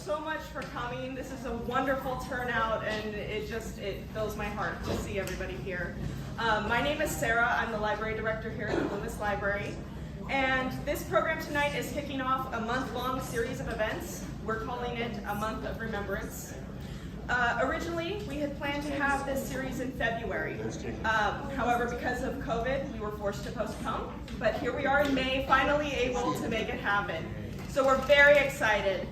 so much for coming. This is a wonderful turnout, and it fills my heart to see everybody here. My name is Sarah. I'm the library director here at the Loomis Library. And this program tonight is kicking off a month-long series of events. We're calling it a Month of Remembrance. Originally, we had planned to have this series in February. However, because of COVID, we were forced to postpone. But here we are in May, finally able to make it happen. So we're very excited.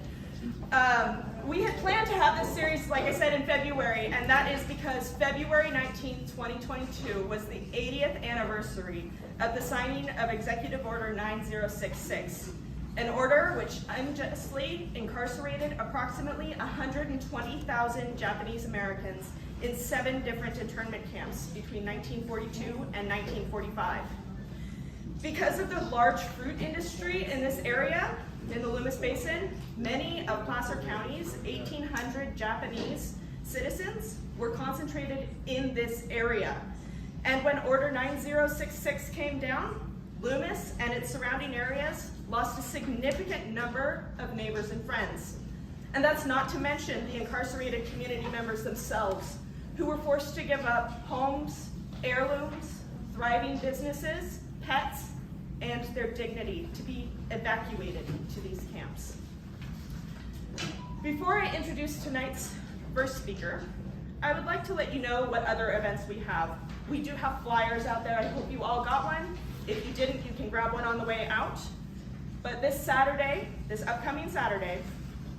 We had planned to have this series, like I said, in February, and that is because February 19, 2022 was the 80th anniversary of the signing of Executive Order 9066, an order which unjustly incarcerated approximately 120,000 Japanese Americans in 7 different internment camps between 1942 and 1945. Because of the large fruit industry in this area, in the Loomis Basin, many of Placer County's 1,800 Japanese citizens were concentrated in this area. And when Order 9066 came down, Loomis and its surrounding areas lost a significant number of neighbors and friends. And that's not to mention the incarcerated community members themselves, who were forced to give up homes, heirlooms, thriving businesses, pets, and their dignity to be evacuated to these camps. Before I introduce tonight's first speaker, I would like to let you know what other events we have. We do have flyers out there. I hope you all got one. If you didn't, you can grab one on the way out. But this upcoming Saturday,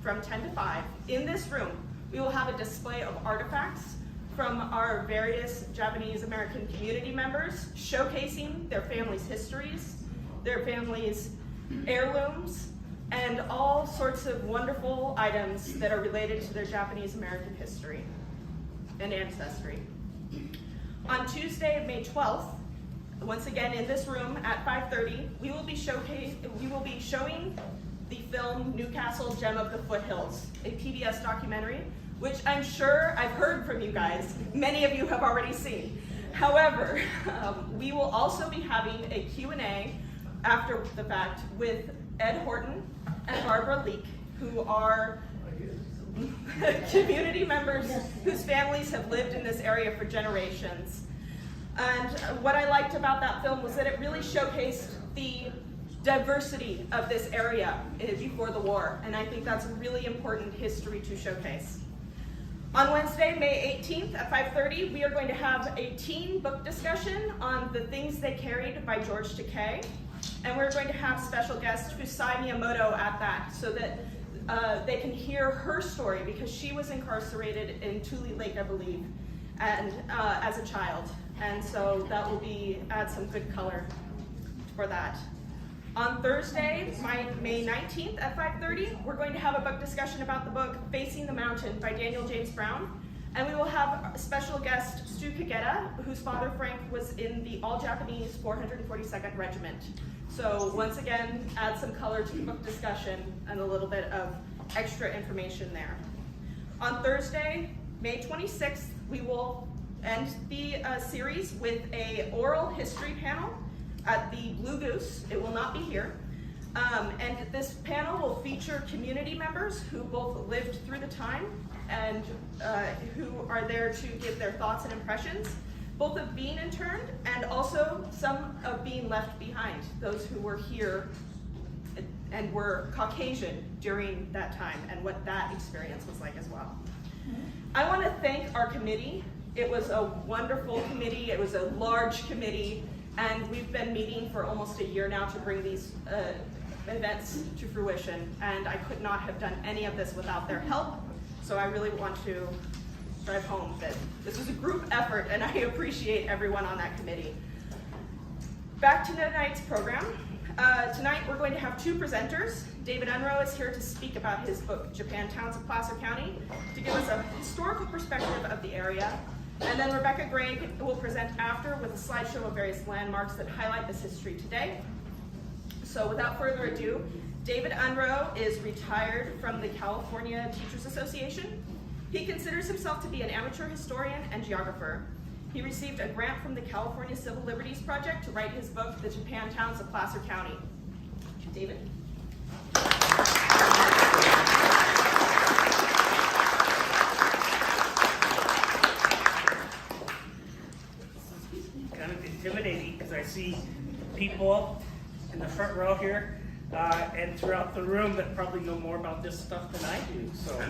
from 10 to 5, in this room, we will have a display of artifacts from our various Japanese American community members, showcasing their families' histories, their families' heirlooms, and all sorts of wonderful items that are related to their Japanese American history and ancestry. On Tuesday, May 12th, once again in this room at 5:30, we will be showing the film Newcastle Gem of the Foothills, a PBS documentary, which I'm sure I've heard from you guys. Many of you have already seen. However, we will also be having a Q&A after the fact with Ed Horton and Barbara Leak, who are community members whose families have lived in this area for generations. And what I liked about that film was that it really showcased the diversity of this area before the war, and I think that's a really important history to showcase. On Wednesday, May 18th at 5:30, we are going to have a teen book discussion on The Things They Carried by George Takei. And we're going to have special guest Fusai Miyamoto at that so that they can hear her story, because she was incarcerated in Tule Lake, I believe, and as a child. And so that will add some good color for that. On Thursday, May 19th at 5:30, we're going to have a book discussion about the book Facing the Mountain by Daniel James Brown. And we will have a special guest, Stu Kageta, whose father, Frank, was in the all-Japanese 442nd Regiment. So once again, add some color to the book discussion and a little bit of extra information there. On Thursday, May 26th, we will end the series with an oral history panel at the Blue Goose. It will not be here. And this panel will feature community members who both lived through the time and who are there to give their thoughts and impressions, both of being interned and also some of being left behind, those who were here and were Caucasian during that time and what that experience was like as well. I want to thank our committee. It was a wonderful committee. It was a large committee, and we've been meeting for almost a year now to bring these events to fruition, and I could not have done any of this without their help. So I really want to drive home that this was a group effort, and I appreciate everyone on that committee. Back to tonight's program. Tonight we're going to have 2 presenters. David Unruhe is here to speak about his book, Japan Towns of Placer County, to give us a historical perspective of the area. And then Rebecca Gregg will present after with a slideshow of various landmarks that highlight this history today. So without further ado, David Unruhe is retired from the California Teachers Association. He considers himself to be an amateur historian and geographer. He received a grant from the California Civil Liberties Project to write his book, The Japan Towns of Placer County. David? people in the front row here and throughout the room that probably know more about this stuff than I do. So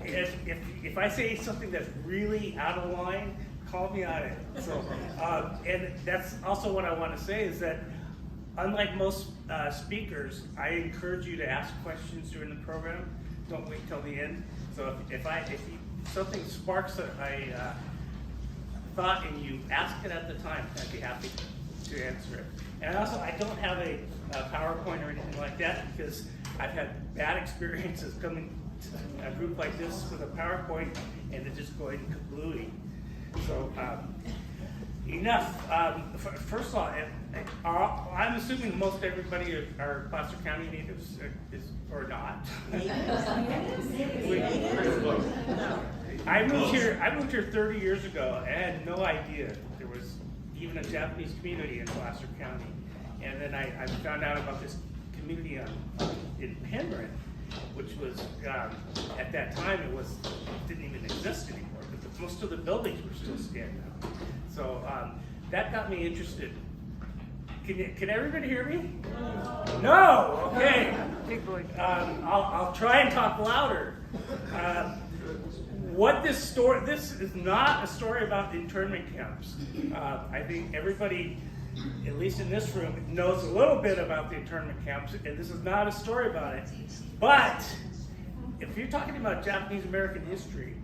if I say something that's really out of line, call me on it. So, and that's also what I want to say is that unlike most speakers, I encourage you to ask questions during the program. Don't wait till the end. So if something sparks a thought and you ask it at the time, I'd be happy to answer it. And also, I don't have a PowerPoint or anything like that because I've had bad experiences coming to a group like this with a PowerPoint and it just going kablooey. So enough. First of all, I'm assuming most everybody are Placer County natives, or not. I moved here 30 years ago. I had no idea there was even a Japanese community in Placer County, and then I found out about this community in Penryn, which was at that time didn't even exist anymore. But most of the buildings were still standing up. So that got me interested. Can everybody hear me? No. Okay. I'll try and talk louder. This is not a story about internment camps. I think everybody, at least in this room, knows a little bit about the internment camps, and this is not a story about it. But if you're talking about Japanese American history,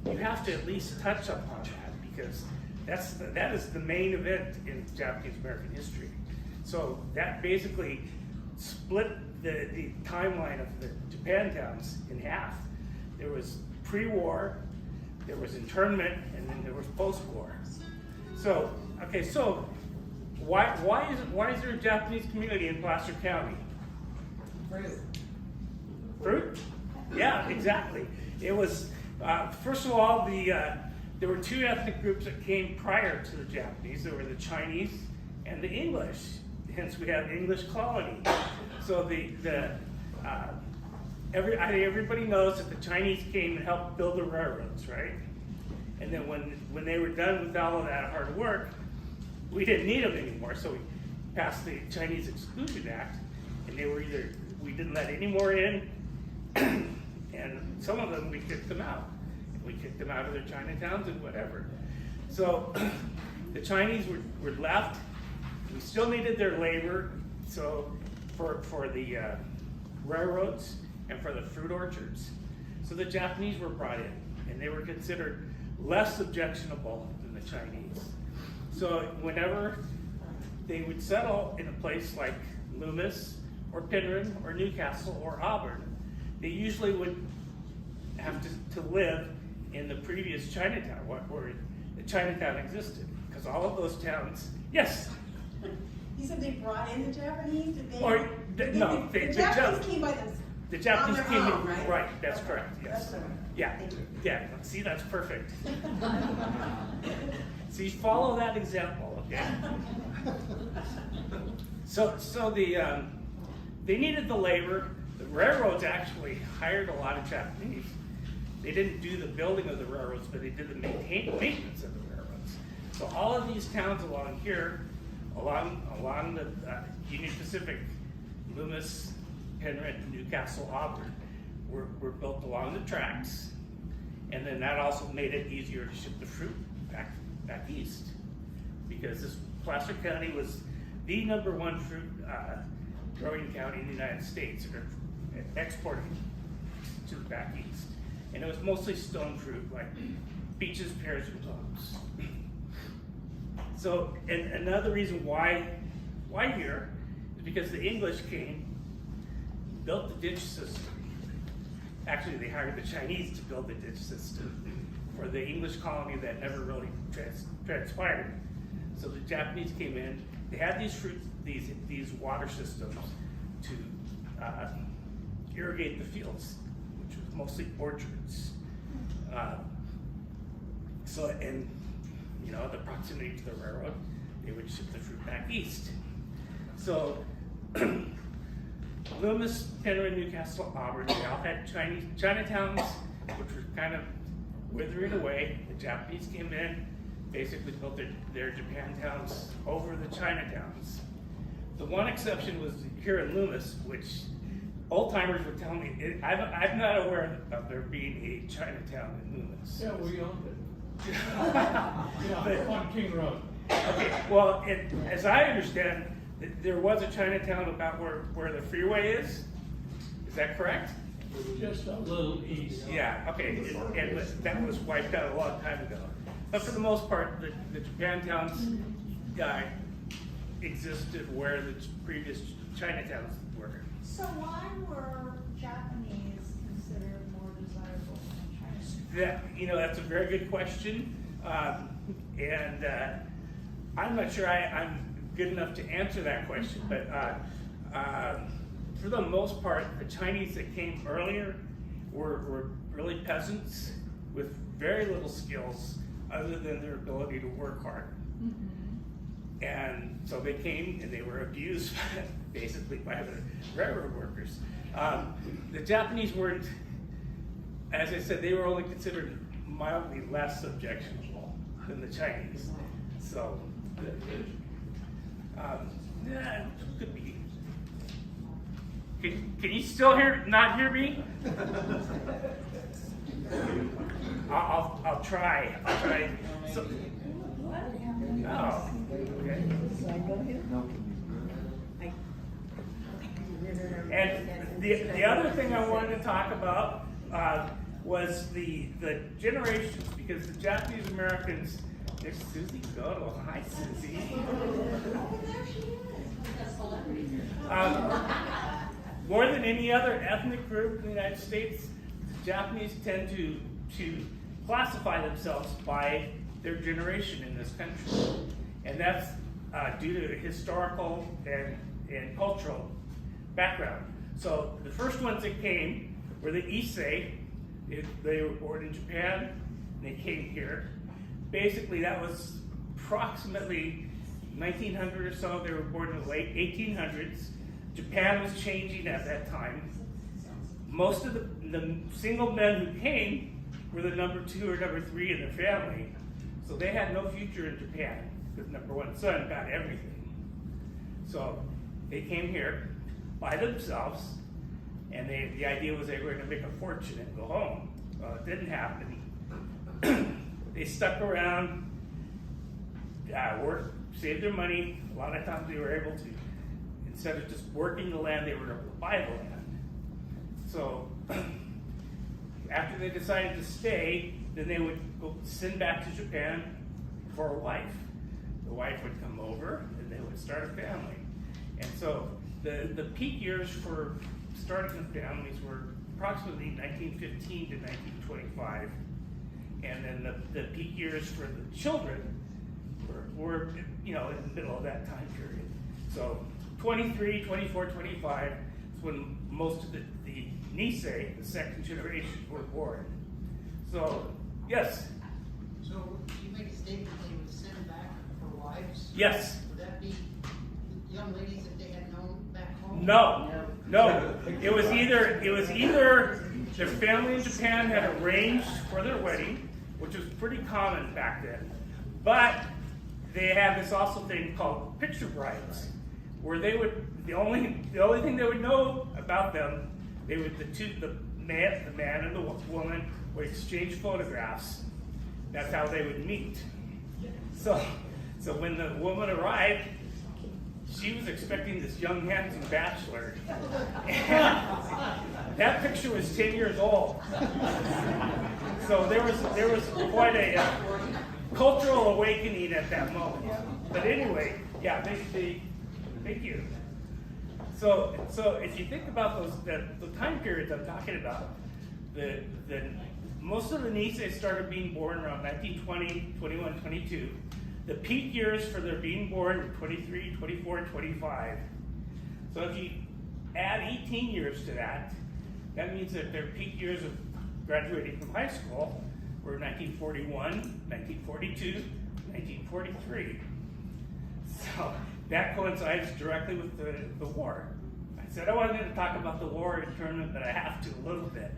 you have to at least touch upon that because that is the main event in Japanese American history. So that basically split the timeline of the Japantowns in half. There was pre-war, there was internment, and then there was post-war. So why is there a Japanese community in Placer County? Fruit? Yeah, exactly. It was first of all there were two ethnic groups that came prior to the Japanese. There were the Chinese and the English. Hence, we have English colony. So everybody knows that the Chinese came and helped build the railroads, right? And then when they were done with all of that hard work, we didn't need them anymore. So we passed the Chinese Exclusion Act, and we didn't let any more in, and some of them we kicked them out. We kicked them out of their Chinatowns and whatever. So the Chinese were left. We still needed their labor, so for the railroads and for the fruit orchards. So the Japanese were brought in, and they were considered less objectionable than the Chinese. So whenever they would settle in a place like Loomis or Penryn or Newcastle or Auburn, they usually would have to live in the previous Chinatown, where the Chinatown existed, because all of those towns, yes? You said they brought in the Japanese? The Japanese came by themselves. The Japanese came in, right? Right, that's correct, yes. That's Yeah, see, that's perfect. So you follow that example, okay? So they needed the labor. The railroads actually hired a lot of Japanese. They didn't do the building of the railroads, but they did the maintenance of the railroads. So all of these towns along here, along the Union Pacific, Loomis, Penryn, Newcastle, Auburn, were built along the tracks, and then that also made it easier to ship the fruit back east, because this Placer County was the #1 fruit growing county in the United States, exporting to the back east, and it was mostly stone fruit like peaches, pears, and plums. So, and another reason why here is because the English came, built the ditch system. Actually, they hired the Chinese to build the ditch system for the English colony that never really transpired. So the Japanese came in. They had these water systems to irrigate the fields, which was mostly orchards. The proximity to the railroad, they would ship the fruit back east. So Loomis, Penryn, Newcastle, Auburn, they all had Chinatowns, which were kind of withering away. The Japanese came in, basically built their Japantowns over the Chinatowns. The one exception was here in Loomis, which old timers would tell me, I'm not aware of there being a Chinatown in Loomis. Yeah, we owned it. Yeah, on King Road. Okay, well, as I understand, there was a Chinatown about where the freeway is. Is that correct? Just a little east. Yeah, okay, and that was wiped out a long time ago. But for the most part, the Japantowns existed where the previous Chinatowns were. So why were Japanese considered more desirable than Chinese? That's a very good question, and I'm not sure I'm good enough to answer that question. But for the most part, the Chinese that came earlier were really peasants with very little skills other than their ability to work hard. Mm-hmm. And so they came and they were abused basically by the railroad workers. The Japanese weren't, as I said, they were only considered mildly less objectionable than the Chinese. So, yeah, could be. Can you still not hear me? I'll try. So, oh, okay. And the other thing I wanted to talk about was the generations, because the Japanese Americans, there's Susie Goto. Hi, Susie. More than any other ethnic group in the United States, the Japanese tend to classify themselves by their generation in this country. And that's due to historical and cultural background. So the first ones that came were the Issei. They were born in Japan, and they came here. Basically, that was approximately 1900 or so. They were born in the late 1800s. Japan was changing at that time. Most of the single men who came were the number 2 or number 3 in their family. So they had no future in Japan, because number one son got everything. So they came here by themselves, and the idea was they were going to make a fortune and go home. Well, it didn't happen. They stuck around, worked, saved their money. A lot of times they were able to, instead of just working the land, they were able to buy the land. So after they decided to stay, then they would go send back to Japan for a wife. The wife would come over, and they would start a family. And so the peak years for starting the families were approximately 1915 to 1925. And then the peak years for the children were in the middle of that time period. So 23, 24, 25 is when most of the Nisei, the second generation, were born. So, yes? So you make a statement they would send back for wives? Yes. Would that be young ladies that they had known back home? No. It was either their family in Japan had arranged for their wedding, which was pretty common back then, but they had this also thing called picture brides, where they would the only thing they would know about them, they would the man and the woman would exchange photographs. That's how they would meet. So when the woman arrived, she was expecting this young, handsome bachelor. And that picture was 10 years old. So there was quite a cultural awakening at that moment. But anyway, yeah, thank you. So if you think about the time periods I'm talking about, the most of the Nisei started being born around 1920, 21, 22. The peak years for their being born were 23, 24, 25. So if you add 18 years to that, that means that their peak years of graduating from high school were 1941, 1942, 1943. So that coincides directly with the war. I said I wanted to talk about the war internment, but I have to a little bit.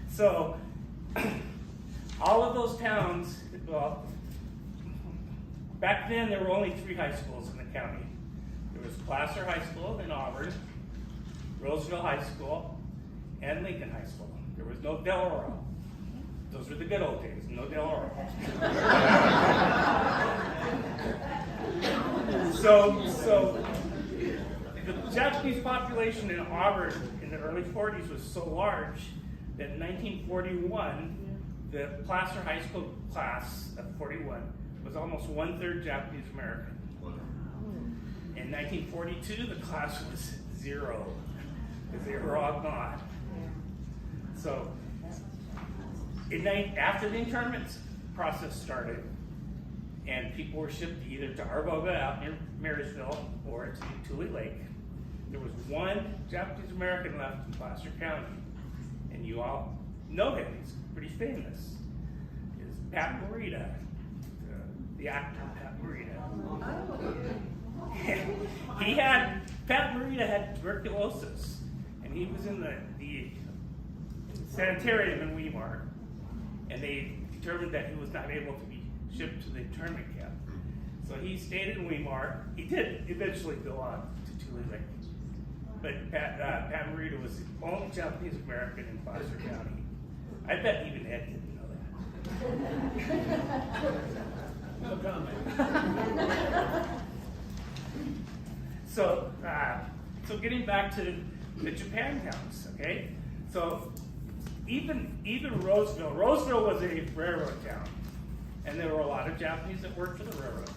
So all of those towns, well, back then there were only 3 high schools in the county. There was Placer High School in Auburn, Roseville High School, and Lincoln High School. There was no Del Oro. Those were the good old days, no Del Oro. So the Japanese population in Auburn in the early 40s was so large that in 1941, the Placer High School class of 41 was almost 1/3 Japanese American. In 1942, the class was 0, because they were all gone. So, after the internment process started, and people were shipped either to Arboga out near Marysville or to Tule Lake, there was 1 Japanese American left in Placer County. And you all know him, he's pretty famous. Is Pat Morita, the actor Pat Morita. Pat Morita had tuberculosis, and he was in the sanitarium in Weimar, and they determined that he was not able to be shipped to the internment camp. So he stayed in Weimar. He did eventually go on to Tule Lake. But Pat Morita was the only Japanese American in Placer County. I bet even Ed didn't know that. No comment. So getting back to the Japantowns, okay? So even Roseville was a railroad town, and there were a lot of Japanese that worked for the railroad.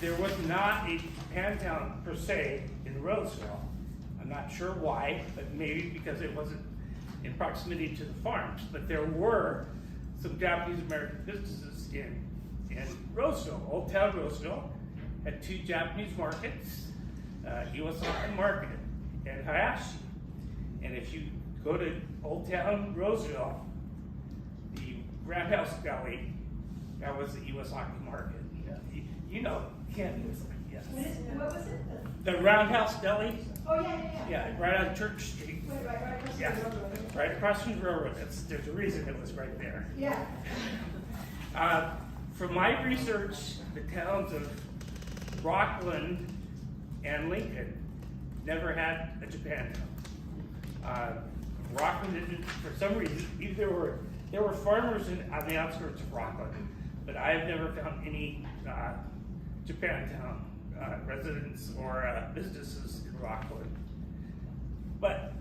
There was not a Japantown per se in Roseville. I'm not sure why, but maybe because it wasn't in proximity to the farms. But there were some Japanese American businesses in Roseville. Old Town Roseville had 2 Japanese markets, Iwasaki Market and Hayashi. And if you go to Old Town Roseville, the Roundhouse Deli, that was the Iwasaki Market. You know, Ken was like, yes. What was it? The Roundhouse Deli? Oh, yeah. Yeah, right on Church Street. Right across the Yeah, road. right across from the railroad. There's a reason it was right there. Yeah. From my research, the towns of Rockland and Lincoln never had a Japantown. Rockland didn't, for some reason, there were farmers on the outskirts of Rockland, but I have never found any Japantown residents or businesses in Rockland. But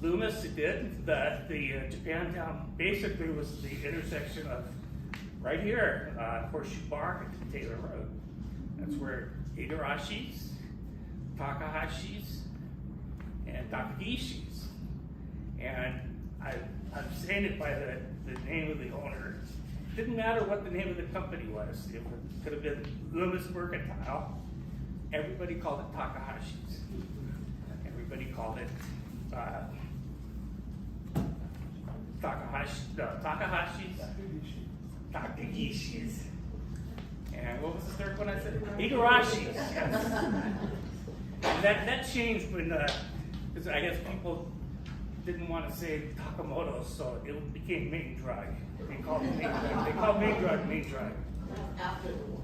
Loomis did. The Japantown basically was the intersection of right here, Horseshoe Bar and Taylor Road. That's where Igarashi's, Takahashi's, and Takagishis. And I'm saying it by the name of the owner. It didn't matter what the name of the company was. It could have been Loomis Mercantile. Everybody called it Takahashi's. Everybody called it Takahashi's, Takagishis. And what was the third one I said? Igarashi's. Yes. And that changed when, because I guess people didn't want to say Takamoto, so it became Main Drug. They called it Main Drug. They called Main Drug Main Drug. After the war.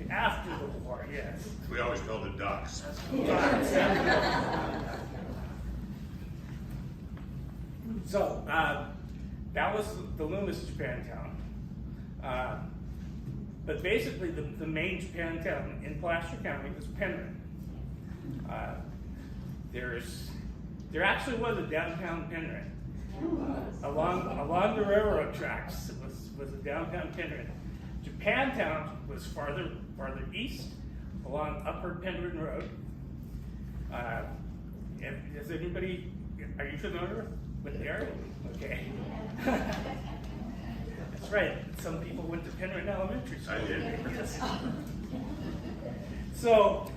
After the war, yes. We always called it ducks. So that was the Loomis Japantown. But basically, the main Japantown in Placer County was Penryn. There actually was a downtown Penryn. Along the railroad tracks was a downtown Penryn. Japantown was farther east along Upper Penryn Road. Is anybody? Are you familiar with the area? Okay. That's right. Some people went to Penryn Elementary School. I did. Yes. So,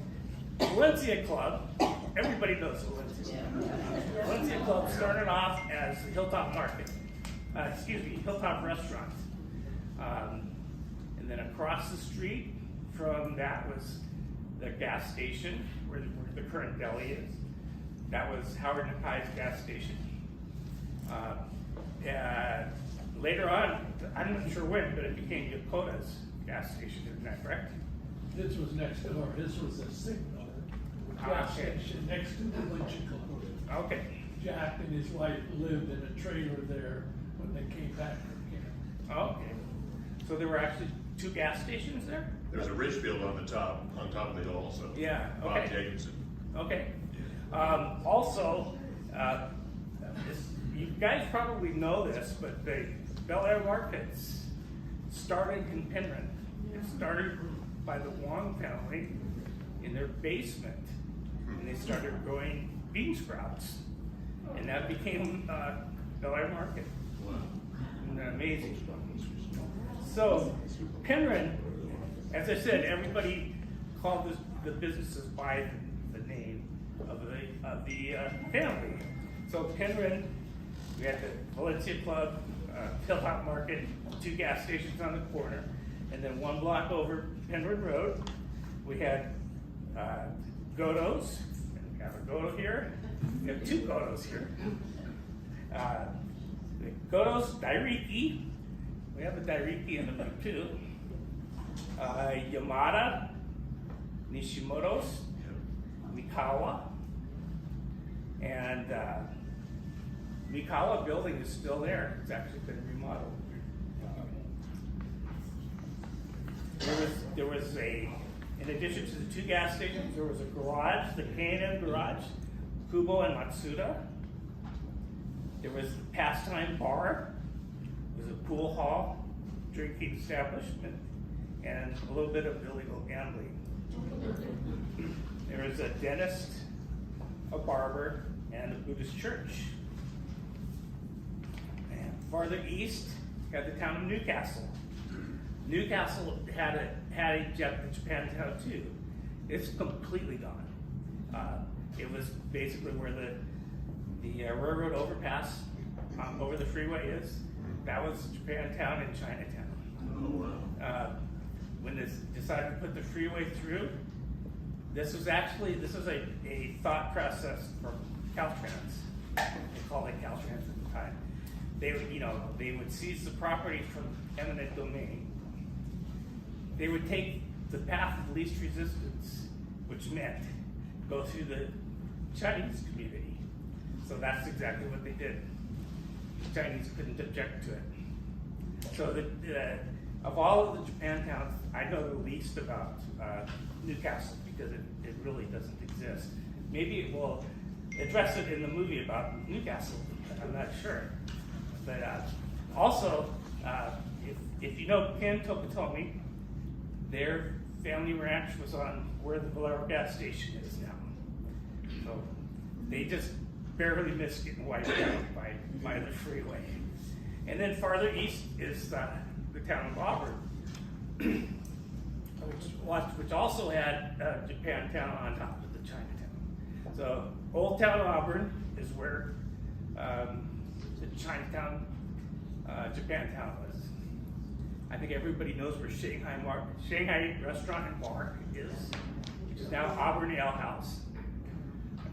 Valencia Club, everybody knows Valencia. Valencia Club started off as the Hilltop Market, Hilltop Restaurant. And then across the street from that was the gas station where the current deli is. That was Howard Nakai's gas station. Later on, I'm not sure when, but it became Yokota's gas station, isn't that correct? His was next door, his was a signal gas Okay. station next to the Butcher Club. Okay. Jack and his wife lived in a trailer there when they came back from camp. Okay. So there were actually 2 gas stations there? There's a Ridgefield on top of the hill also. Yeah, Bob okay. Jacobson. Okay. Also, you guys probably know this, but the Bel Air Markets started in Penryn. It started by the Wong family in their basement, and they started growing bean sprouts, and that became Bel Air Market. Wow. Isn't that amazing? So, Penryn, as I said, everybody called the businesses by the name of the family. So Penryn, we had the Valencia Club, Hilltop Market, 2 gas stations on the corner, and then 1 block over Penryn Road, we had Godo's. We have a Godo here. We have 2 Godos here. The Godo's Dairiki. We have a Dairiki in the book too. Yamada, Nishimoto's, Mikawa, and Mikawa building is still there. It's actually been remodeled. There was in addition to the 2 gas stations, there was a garage, the K&M garage, Kubo and Matsuda. There was the Pastime Bar. There was a pool hall, drinking establishment, and a little bit of illegal gambling. There was a dentist, a barber, and a Buddhist church. And farther east, you had the town of Newcastle. Newcastle had a Japantown too. It's completely gone. It was basically where the railroad overpass over the freeway is. That was Japantown and Chinatown. Oh, wow. When they decided to put the freeway through, this was a thought process from Caltrans. They called it Caltrans at the time. They would seize the property from eminent domain. They would take the path of least resistance, which meant go through the Chinese community. So that's exactly what they did. The Chinese couldn't object to it. So of all of the Japan towns, I know the least about Newcastle because it really doesn't exist. Maybe it will address it in the movie about Newcastle. I'm not sure. But also, if you know Ken Tokotomi, their family ranch was on where the Valero gas station is now. So they just barely missed getting wiped out by the freeway. And then farther east is the town of Auburn, which also had Japantown on top of the Chinatown. So Old Town Auburn is where the Chinatown, Japantown was. I think everybody knows where Shanghai Restaurant and Bar is, which is now Auburn Ale House.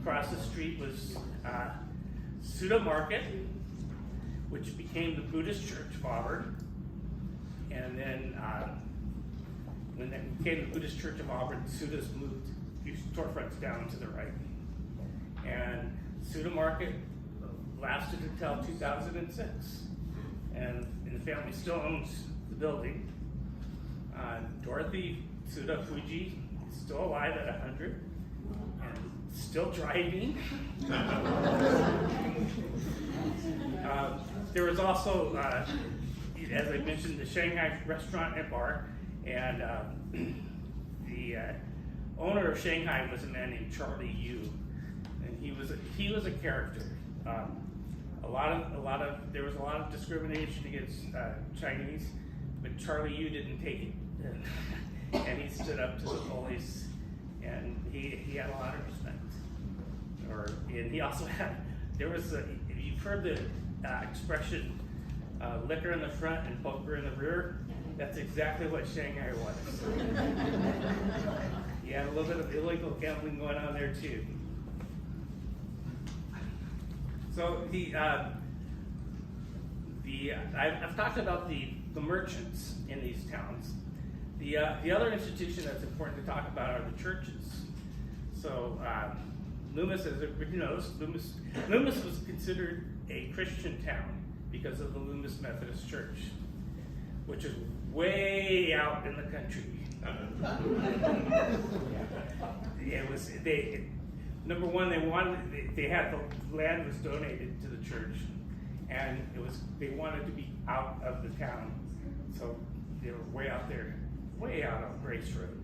Across the street was Suda Market, which became the Buddhist Church of Auburn. And then when it became the Buddhist Church of Auburn, Suda's moved a few storefronts down to the right. And Suda Market lasted until 2006. And the family still owns the building. Dorothy Suda Fuji is still alive at 100 and still driving. There was also, as I mentioned, the Shanghai Restaurant and Bar, and the owner of Shanghai was a man named Charlie Yu, and he was a character. There was a lot of discrimination against Chinese, but Charlie Yu didn't take it, and he stood up to the bullies, and he had a lot of respect. And he also had, you've heard the expression, liquor in the front and poker in the rear. That's exactly what Shanghai was. You had a little bit of illegal gambling going on there too. So I've talked about the merchants in these towns, The other institution that's important to talk about are the churches. So Loomis, as everybody knows, Loomis was considered a Christian town because of the Loomis Methodist Church, which is way out in the country. Number one, they had the land was donated to the church, and they wanted to be out of the town, so they were way out there, way out on Grace Road.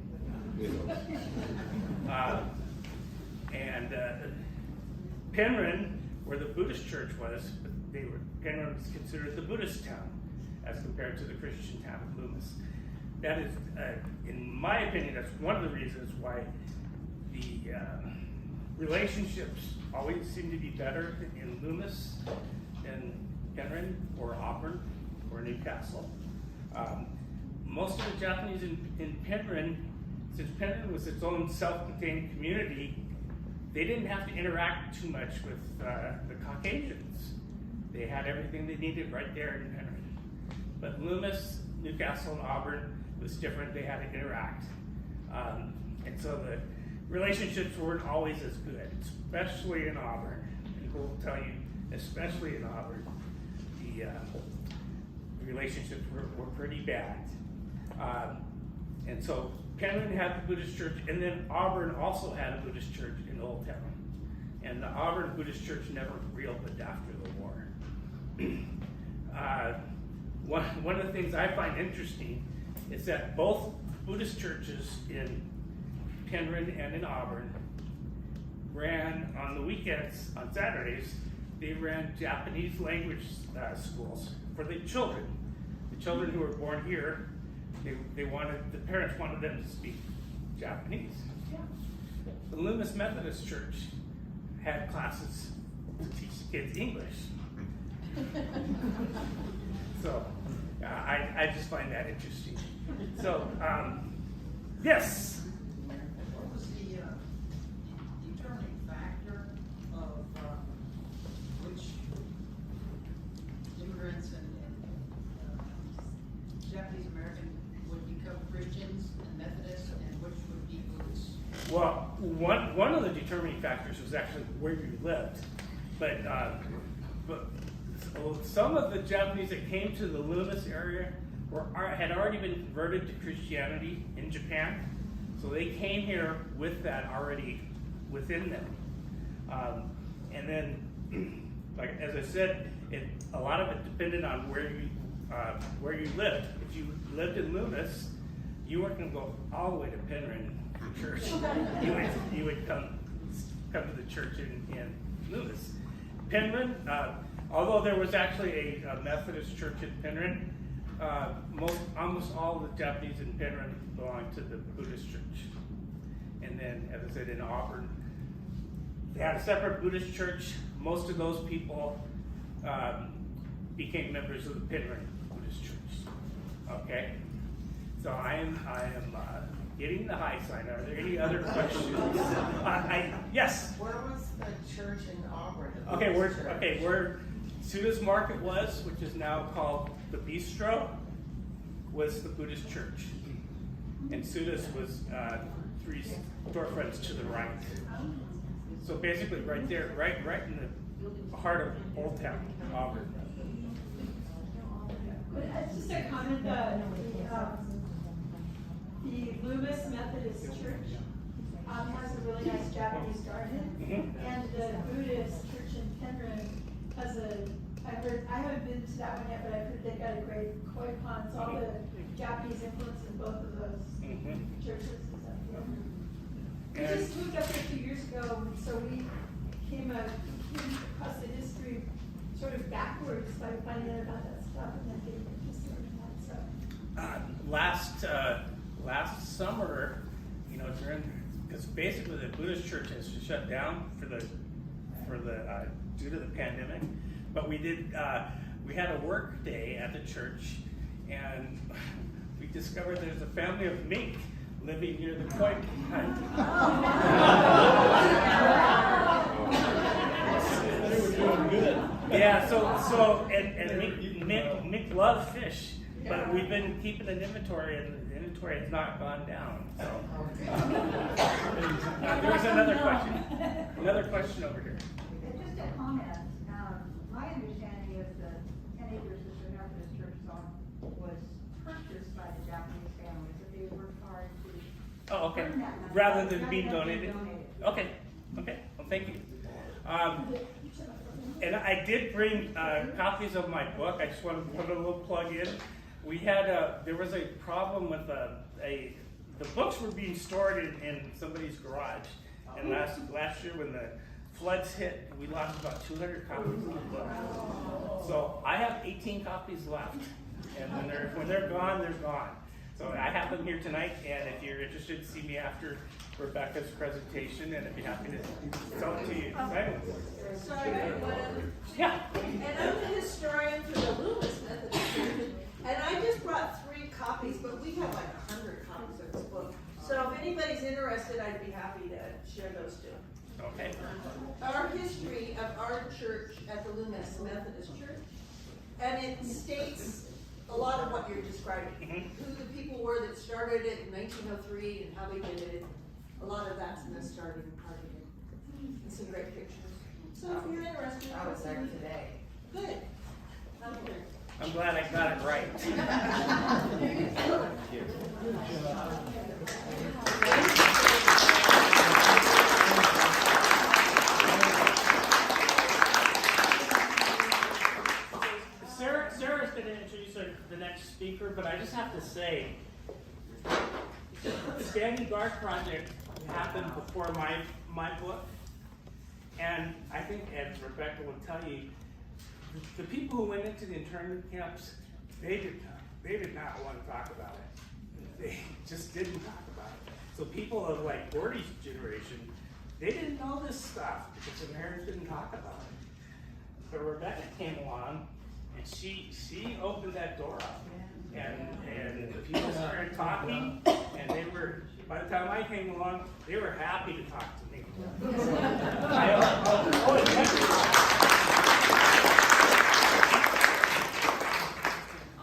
Penryn, where the Buddhist church was, Penryn was considered the Buddhist town as compared to the Christian town of Loomis. That is, in my opinion, that's one of the reasons why the relationships always seem to be better in Loomis than Penryn or Auburn or Newcastle. Most of the Japanese in Penryn, since Penryn was its own self-contained community, they didn't have to interact too much with the Caucasians. They had everything they needed right there in Penryn. But Loomis, Newcastle, and Auburn was different. They had to interact. And so the relationships weren't always as good, especially in Auburn. People will tell you, especially in Auburn, the relationships were pretty bad. And so Penryn had the Buddhist church, and then Auburn also had a Buddhist church in Old Town. And the Auburn Buddhist church never reopened after the war. One of the things I find interesting is that both Buddhist churches in Penryn and in Auburn ran on the weekends, on Saturdays, they ran Japanese language schools for the children. The children who were born here, the parents wanted them to speak Japanese. The Loomis Methodist Church had classes to teach the kids English. So I just find that interesting. So yes. What was the determining factor of which immigrants and Japanese American would become Christians and Methodists, and which would be Buddhists? Well, one of the determining factors was actually where you lived, but some of the Japanese that came to the Loomis area had already been converted to Christianity in Japan, so they came here with that already within them. And then, like as I said, a lot of it depended on where you lived. If you lived in Loomis, you weren't going to go all the way to Penryn for church. You would come to the church in Loomis. Penryn, although there was actually a Methodist church in Penryn, almost all the Japanese in Penryn belonged to the Buddhist church. And then, as I said, in Auburn, they had a separate Buddhist church. Most of those people became members of the Penryn Buddhist church. Okay, so I am getting the high sign. Are there any other questions? Yes. Where was the church in Auburn? Where Suda's Market was, which is now called the Bistro, was the Buddhist church, and Suda's was 3 storefronts to the right. So basically, right there, right in the heart of Old Town, Auburn. Just a comment, the Loomis Methodist Church has a really nice Japanese garden, and the Buddhist church in Penryn has I haven't been to that one yet, but I've heard they've got a great koi pond. It's all the Japanese influence in both of those churches. We just moved up there 2 years ago, so we came across the history sort of backwards by finding out about that stuff and then getting interested in that. So Last summer, because basically the Buddhist church has shut down for the due to the pandemic, but we had a work day at the church, and we discovered there's a family of mink living near the koi pond. They were doing good. Yeah, so mink love fish. But we've been keeping an inventory, and the inventory has not gone down, so. There was another question. Another question over here. Just a comment. My understanding is the 10 acres that the Methodist Church is on was purchased by the Japanese families, that they worked hard to. Oh, okay. earn that money, Rather than rather being donated? Okay, okay, well, thank you. And I did bring copies of my book. I just want to put a little plug in. We had there was a problem with the books were being stored in somebody's garage. And last year when the floods hit, we lost about 200 copies of the book. So I have 18 copies left. And when they're gone, they're gone. So I have them here tonight, and if you're interested, see me after Rebecca's presentation, and I'd be happy to sell it to you. Sorry, Yeah. and I'm the historian for the Loomis Methodist Church, and I just brought 3 copies, but we have like 100 copies of this book. So if anybody's interested, I'd be happy to share those too. Okay. Our history of our church at the Loomis Methodist Church, and it states a lot of what you're describing. Who the people were that started it in 1903 and how they did it. A lot of that's in the starting part of it. And some great pictures. So if you're interested, I was there today. good. I'm here. I'm glad I got it right. Sarah's going to introduce the next speaker, but I just have to say, the Standing Guard project happened before my book, and I think, and Rebecca will tell you, the people who went into the internment camps, they did not want to talk about it. They just didn't talk about it. So people of like Gordy's generation, they didn't know this stuff because the parents didn't talk about it. But Rebecca came along, and she opened that door up, and the people started talking, and they were, by the time I came along, they were happy to talk to me.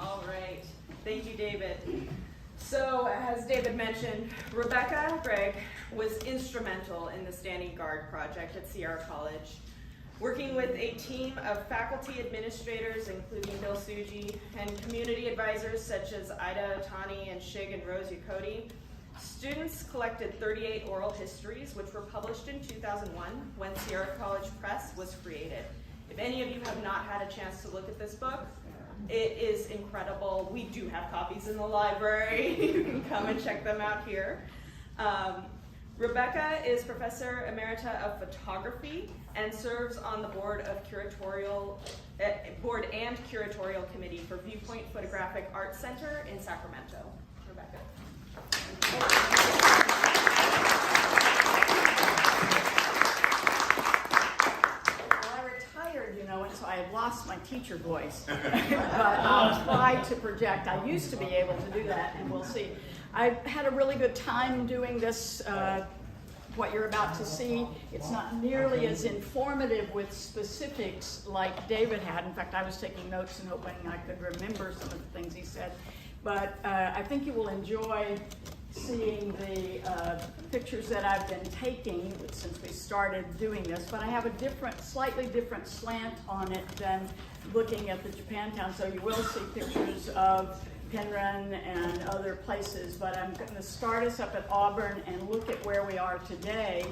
All right, thank you, David. So, as David mentioned, Rebecca Gregg was instrumental in the Standing Guard project at Sierra College, working with a team of faculty administrators, including Bill Suji, and community advisors such as Ida Otani and Shig and Rose Yokoti. Students collected 38 oral histories, which were published in 2001 when Sierra College Press was created. If any of you have not had a chance to look at this book, it is incredible. We do have copies in the library. You can come and check them out here. Rebecca is Professor Emerita of Photography and serves on the board and curatorial committee for Viewpoint Photographic Art Center in Sacramento. Rebecca. Well, I retired, and so I had lost my teacher voice. But I'll try to project. I used to be able to do that, and we'll see. I had a really good time doing this, what you're about to see. It's not nearly as informative with specifics like David had. In fact, I was taking notes and hoping I could remember some of the things he said. But I think you will enjoy seeing the pictures that I've been taking since we started doing this. But I have a slightly different slant on it than looking at the Japantown. So you will see pictures of Penryn and other places, but I'm going to start us up at Auburn and look at where we are today,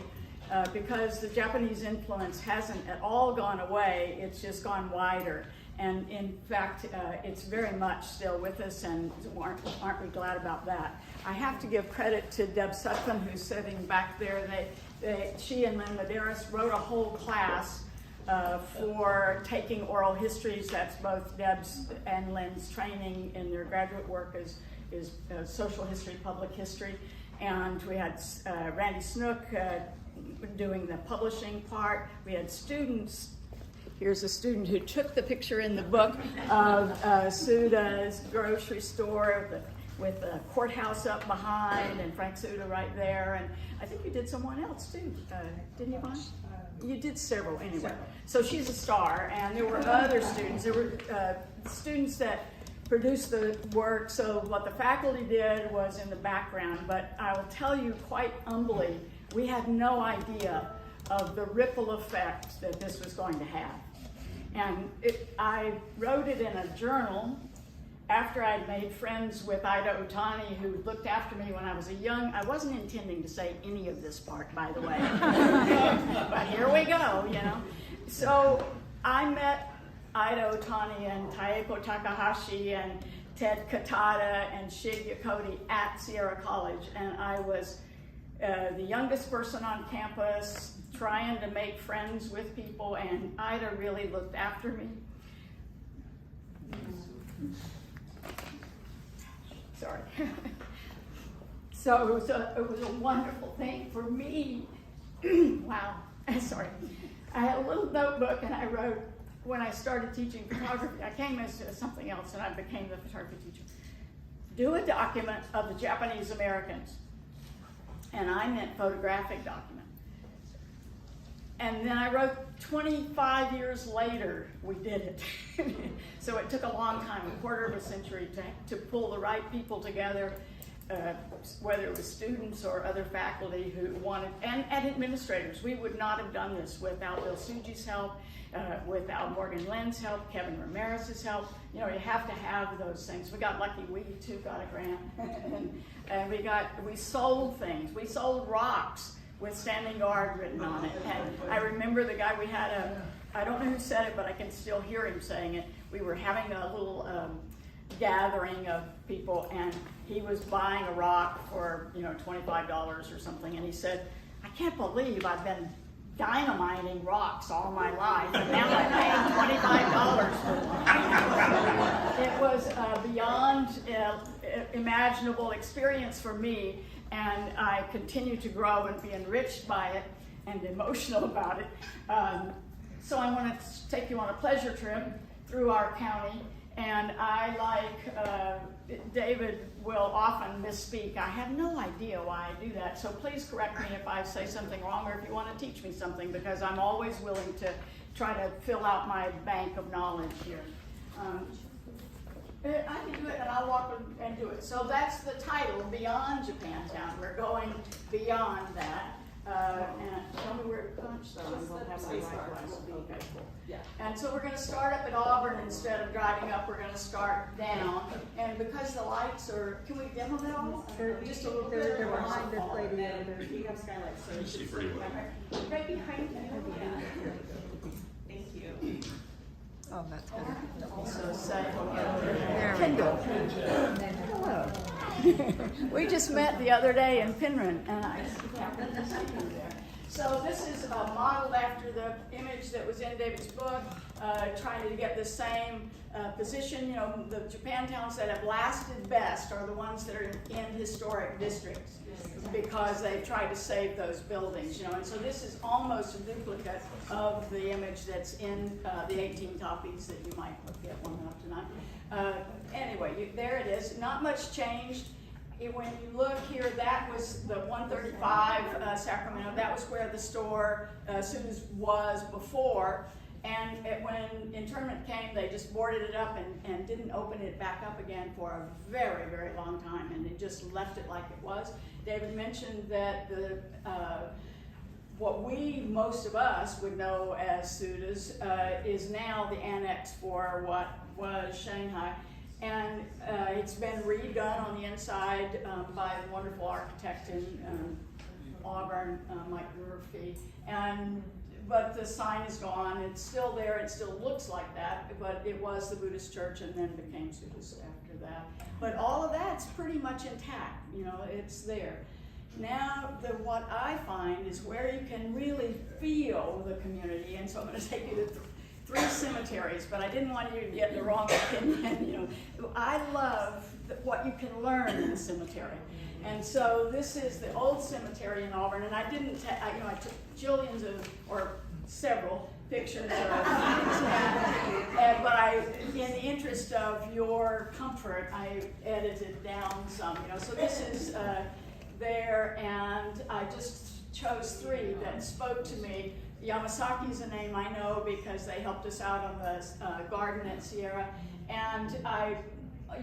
because the Japanese influence hasn't at all gone away, it's just gone wider. And in fact, it's very much still with us, and aren't we glad about that? I have to give credit to Deb Sutphin, who's sitting back there. She and Lynn Medeiros wrote a whole class for taking oral histories. That's both Deb's and Lynn's training in their graduate work is social history, public history. And we had Randy Snook doing the publishing part. We had students. Here's a student who took the picture in the book of Suda's grocery store with the courthouse up behind and Frank Suda right there. And I think you did someone else too, didn't you, Vaughn? You did several anyway. So she's a star, and there were other students. There were students that produce the work. So what the faculty did was in the background, but I will tell you quite humbly, we had no idea of the ripple effect that this was going to have. And I wrote it in a journal after I'd made friends with Ida Otani, who looked after me when I was I wasn't intending to say any of this part, by the way, but here we go, you know. So I met Ida Otani and Taeko Takahashi and Ted Katada and Shig Yakoti at Sierra College, and I was the youngest person on campus, trying to make friends with people, and Ida really looked after me. Sorry. So it was a wonderful thing for me. Wow, sorry. I had a little notebook and I wrote, when I started teaching photography, I came as something else and I became the photography teacher. Do a document of the Japanese Americans. And I meant photographic document. And then I wrote 25 years later, we did it. So it took a long time, a quarter of a century to pull the right people together, whether it was students or other faculty who wanted, and administrators. We would not have done this without Bill Suji's help, without Morgan Lynn's help, Kevin Ramirez's help. You know, you have to have those things. We got lucky, we too got a grant. and we sold things. We sold rocks with standing guard written on it. And I remember the guy, we had I don't know who said it, but I can still hear him saying it. We were having a little gathering of people, and he was buying a rock for, $25 or something, and he said, I can't believe I've been dynamiting rocks all my life, and now I'm paying $25 for one. It was beyond imaginable experience for me, and I continue to grow and be enriched by it and emotional about it. So I want to take you on a pleasure trip through our county, and I, like David, will often misspeak. I have no idea why I do that, so please correct me if I say something wrong or if you want to teach me something, because I'm always willing to try to fill out my bank of knowledge here. I can do it, and I'll walk and do it. So that's the title, Beyond Japantown. We're going beyond that. And tell me where to punch, so I won't have my likewise. Okay, cool. Yeah. And so we're going to start up at Auburn instead of driving up. We're going to start down. And because the lights are, can we demo them all? Just a little bit. They're behind this lady over there. You have skylights, so you see pretty well. Right behind you. Thank you. Oh, that's good. Also say There we Kendall. Hello. We just met the other day in Penryn, and I happened to see you there. So this is modeled after the image that was in David's book, trying to get the same position. You know, the Japantowns that have lasted best are the ones that are in historic districts, because they've tried to save those buildings, and so this is almost a duplicate of the image that's in the 18 copies that you might get one of tonight. Anyway, there it is. Not much changed. When you look here, that was the 135 Sacramento. That was where the store Sue's was before. And when internment came, they just boarded it up and didn't open it back up again for a very, very long time. And they just left it like it was. David mentioned that what most of us would know as Suda's is now the annex for what was Shanghai. And it's been redone on the inside by the wonderful architect in Auburn, Mike Murphy. But the sign is gone. It's still there. It still looks like that. But it was the Buddhist church and then became Suda's after that. But all of that's pretty much intact. It's there. Now, what I find is where you can really feel the community. And so I'm going to take you to 3 cemeteries, but I didn't want you to get the wrong opinion. I love what you can learn in the cemetery. And so this is the old cemetery in Auburn, and I didn't, I took jillions or several pictures of things, but in the interest of your comfort, I edited down some, So this is there, and I just chose 3 that spoke to me. Yamasaki's a name I know because they helped us out on the garden at Sierra, and I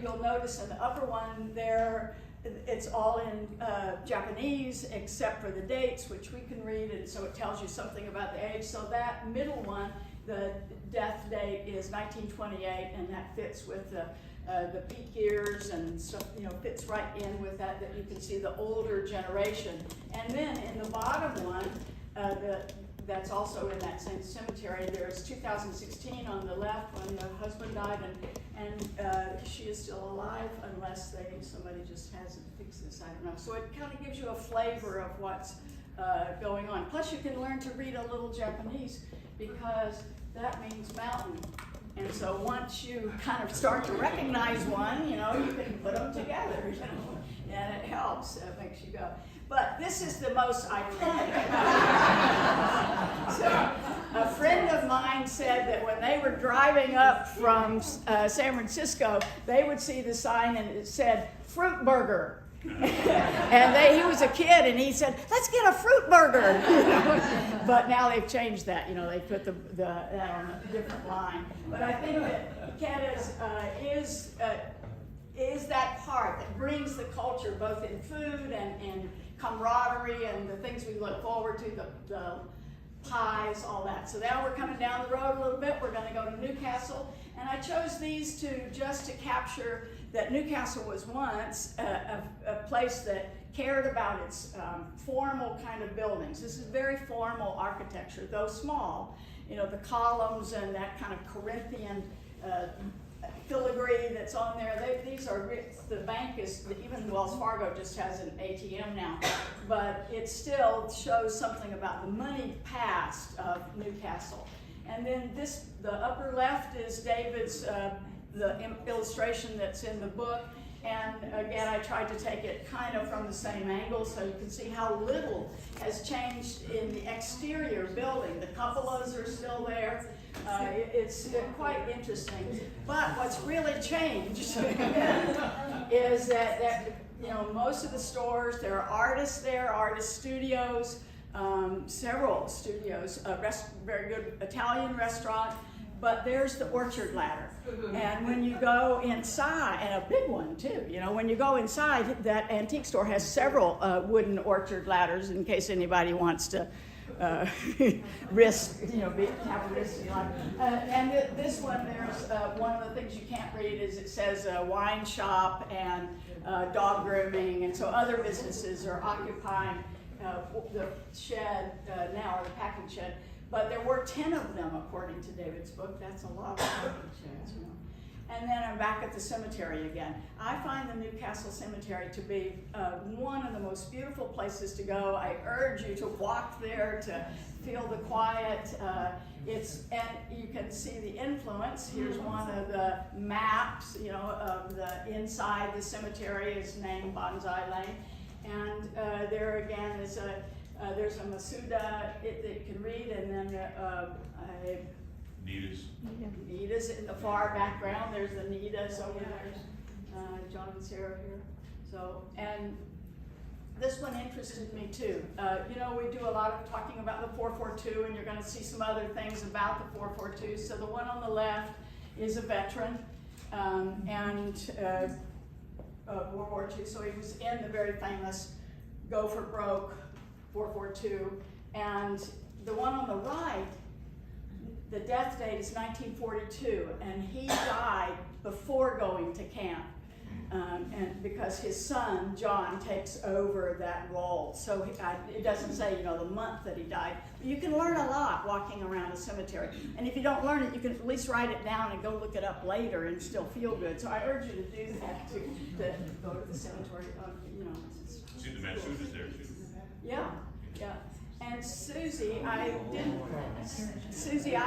you'll notice in the upper one there, it's all in Japanese except for the dates, which we can read, and so it tells you something about the age. So that middle one, the death date is 1928, and that fits with the peak years and stuff, fits right in with that you can see the older generation. And then in the bottom one, that's also in that same cemetery, there's 2016 on the left when the husband died, and she is still alive unless somebody just hasn't fixed this, I don't know. So it kind of gives you a flavor of what's going on. Plus you can learn to read a little Japanese because that means mountain. And so once you kind of start to recognize one, you can put them together, and it helps, it makes you go. But this is the most iconic. So a friend of mine said that when they were driving up from San Francisco, they would see the sign and it said, "Fruit Burger." And he was a kid, and he said, "Let's get a fruit burger." But now they've changed that. They put that on a different line. But I think that Ketta's is that part that brings the culture, both in food and camaraderie and the things we look forward to, the pies, all that. So now we're coming down the road a little bit. We're going to go to Newcastle, and I chose these just to capture that Newcastle was once a place that cared about its formal kind of buildings. This is very formal architecture, though small. The columns and that kind of Corinthian filigree that's on there. These are rich. The bank is, even Wells Fargo just has an ATM now, but it still shows something about the money past of Newcastle. And then the upper left is David's the illustration that's in the book. And again, I tried to take it kind of from the same angle so you can see how little has changed in the exterior building. The cupolas are still there. It's quite interesting. But what's really changed is that most of the stores, there are artists there, artist studios, several studios, a very good Italian restaurant. But there's the orchard ladder. And when you go inside, and a big one too, when you go inside, that antique store has several wooden orchard ladders in case anybody wants to risk, have a risky life. And this one, there's one of the things you can't read is it says wine shop and dog grooming, and so other businesses are occupying the shed now, or the packing shed. But there were 10 of them, according to David's book. That's a lot of packing sheds, And then I'm back at the cemetery again. I find the Newcastle Cemetery to be one of the most beautiful places to go. I urge you to walk there, to feel the quiet. And you can see the influence. Here's one of the maps, of the inside the cemetery is named Bonsai Lane. And there again is there's a Masuda that you can read, and then Nita's in the far background. There's the Nita's over there. John and Sarah here. So, and this one interested me too. We do a lot of talking about the 442, and you're going to see some other things about the 442. So the one on the left is a veteran, and World War II. So he was in the very famous Go for Broke 442, and the one on the right, the death date is 1942, and he died before going to camp, and because his son John takes over that role. So it doesn't say the month that he died, but you can learn a lot walking around a cemetery. And if you don't learn it, you can at least write it down and go look it up later and still feel good. So I urge you to do that, to go to the cemetery. See the Matsuda's there too. Yeah. And Susie, I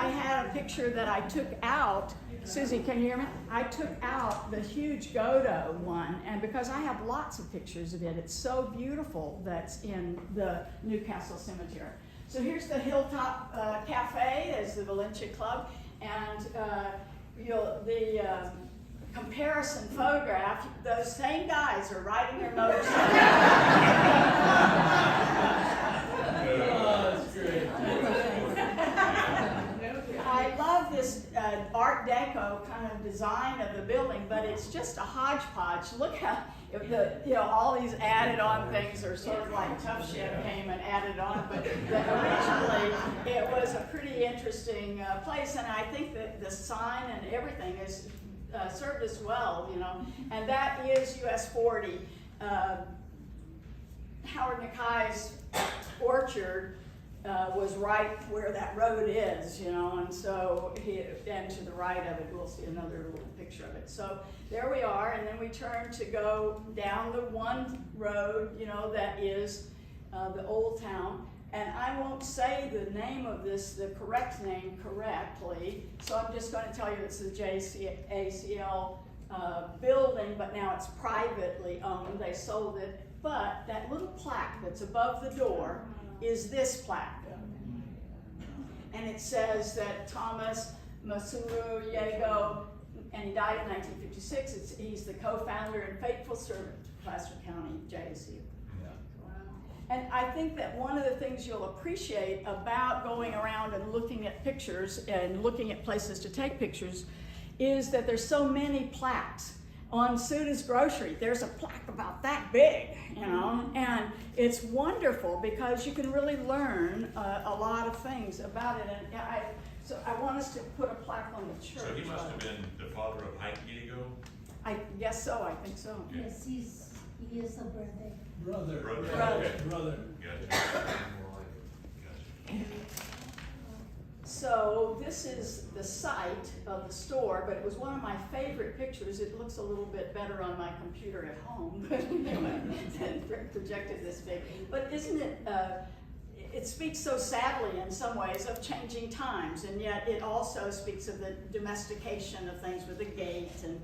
had a picture that I took out. Susie, can you hear me? I took out the huge Godot one, and because I have lots of pictures of it, it's so beautiful that's in the Newcastle Cemetery. So here's the Hilltop Cafe, as the Valencia Club, and the comparison photograph, those same guys are riding their motorcycles. Oh, that's great. I love this an Art Deco kind of design of the building, but it's just a hodgepodge. Look how all these added on things are sort of like Tough Shed came and added on, but originally it was a pretty interesting place, and I think that the sign and everything is served us well, and that is US 40. Howard Mackay's orchard was right where that road is, and so and to the right of it, we'll see another little picture of it. So there we are, and then we turn to go down the one road, that is the Old Town. And I won't say the name of this, the correct name correctly, so I'm just going to tell you it's the JACL building, but now it's privately owned. They sold it, but that little plaque that's above the door is this plaque. And it says that Thomas Masuru Yego, and he died in 1956, he's the co-founder and faithful servant to Placer County JACU. And I think that one of the things you'll appreciate about going around and looking at pictures and looking at places to take pictures is that there's so many plaques. On Suda's Grocery, there's a plaque about that big, and it's wonderful because you can really learn a lot of things about it. And so I want us to put a plaque on the church. So he must have been the father of Ike Diego? I guess so, I think so. Yes, he is a brother. Brother. Gotcha. So this is the site of the store, but it was one of my favorite pictures. It looks a little bit better on my computer at home than projected this big. But isn't it, it speaks so sadly in some ways of changing times, and yet it also speaks of the domestication of things with the gate. And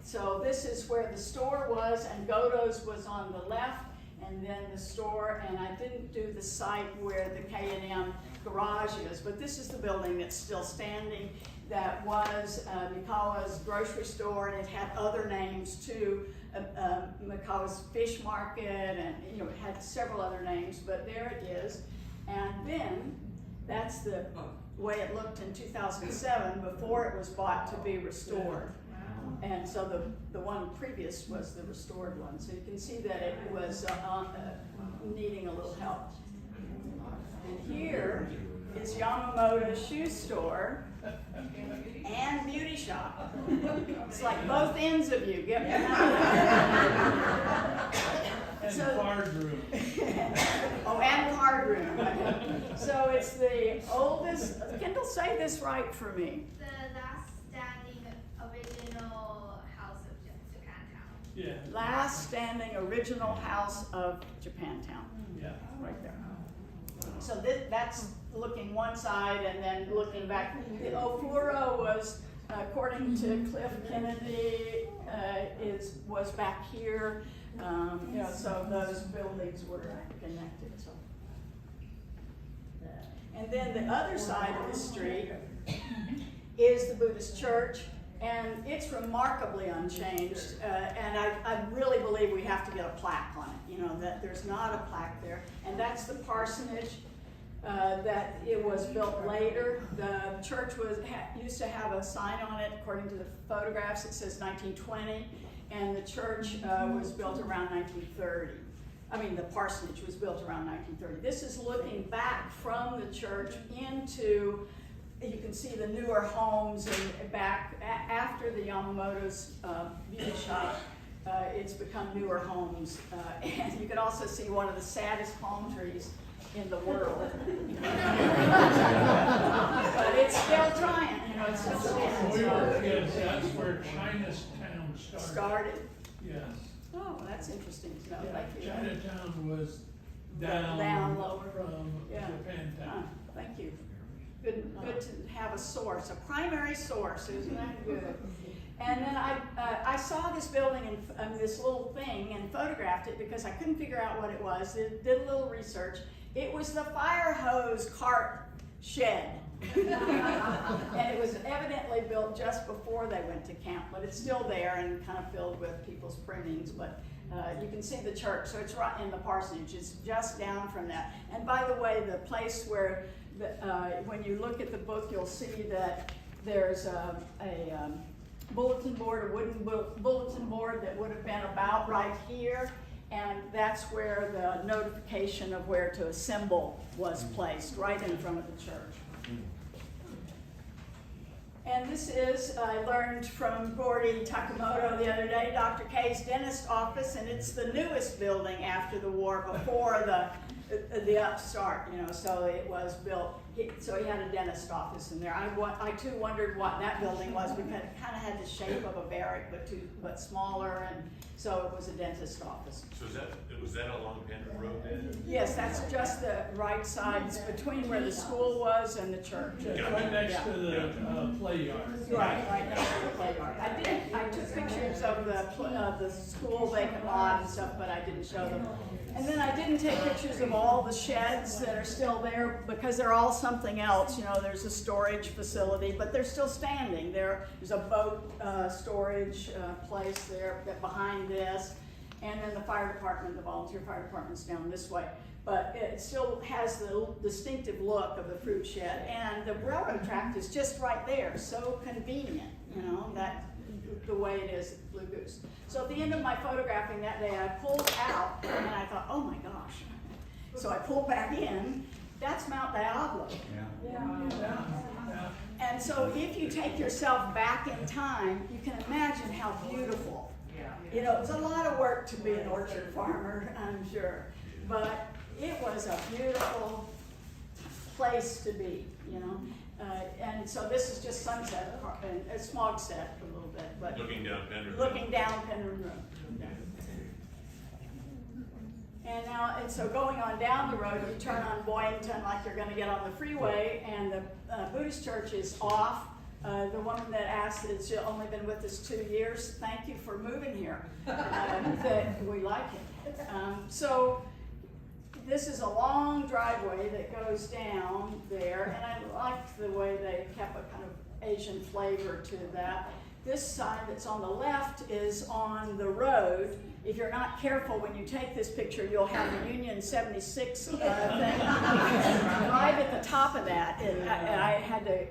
so this is where the store was, and Godo's was on the left, and then the store, and I didn't do the site where the K&M garage is, but this is the building that's still standing. That was Mikawa's grocery store, and it had other names too, Mikawa's fish market, and it had several other names, but there it is. And then that's the way it looked in 2007 before it was bought to be restored. And so the one previous was the restored one. So you can see that it was needing a little help. And here is Yamamoto's shoe store and beauty shop. It's like both ends of you. Get behind And card room. Oh, and card room. So it's the oldest, Kendall, say this right for me. The last standing original house of Japantown. Yeah. Last standing original house of Japantown. Yeah. Right there. So that's looking one side and then looking back. The Ofuro was, according to Cliff Kennedy, was back here. So those buildings were connected. So. And then the other side of the street is the Buddhist church, and it's remarkably unchanged. And I really believe we have to get a plaque on it. That there's not a plaque there, and that's the parsonage. That it was built later. The church used to have a sign on it, according to the photographs. It says 1920, and the church was built around 1930. I mean, the parsonage was built around 1930. This is looking back from the church into, you can see the newer homes, and back after the Yamamoto's beauty shop. It's become newer homes, and you can also see one of the saddest palm trees in the world. But it's still trying, it's still standing. We were kids, that's where Chinatown started. Yes. Oh, that's interesting to know. Thank you. Chinatown was down lower from Japantown. Thank you. Good to have a source, a primary source. Isn't that good? And then I saw this building and this little thing and photographed it because I couldn't figure out what it was. Did a little research. It was the fire hose cart shed. And it was evidently built just before they went to camp, but it's still there and kind of filled with people's printings. But you can see the church, so it's right in the parsonage. It's just down from that. And by the way, the place where, when you look at the book, you'll see that there's a bulletin board, a wooden bulletin board that would have been about right here, and that's where the notification of where to assemble was placed, right in front of the church. And this is, I learned from Gordy Takamoto the other day, Dr. K's dentist office, and it's the newest building after the war, before the upstart, you know, so it was built. So he had a dentist office in there. I too wondered what that building was, because it kind of had the shape of a barrack, but smaller, and so it was a dentist office. So was that along Penryn Road then? Yes, that's just the right sides between where the school was and the church. Right next to the play yard. Right next to the play yard. I took pictures of the school vacant lot and stuff, but I didn't show them. And then I didn't take pictures of all the sheds that are still there, because they're all something else. You know, there's a storage facility, but they're still standing. There's a boat storage place there behind this, and then the fire department, the volunteer fire department's down this way. But it still has the distinctive look of the fruit shed, and the railroad track is just right there. So convenient, you know, that the way it is at Blue Goose. So at the end of my photographing that day, I pulled out, and I thought, oh my gosh. So I pulled back in. That's Mount Diablo. And so if you take yourself back in time, you can imagine how beautiful. You know, it's a lot of work to be an orchard farmer, I'm sure. But it was a beautiful place to be, you know. And so this is just sunset, and smog set a little bit, but Looking down Penryn Road. looking down Penryn Road. And so going on down the road, you turn on Boyington like you're going to get on the freeway, and the Buddhist church is off. The woman that asked, it's only been with us 2 years. Thank you for moving here. We like it. So this is a long driveway that goes down there, and I liked the way they kept a kind of Asian flavor to that. This sign that's on the left is on the road. If you're not careful when you take this picture, you'll have the Union 76 thing right at the top of that. And I had to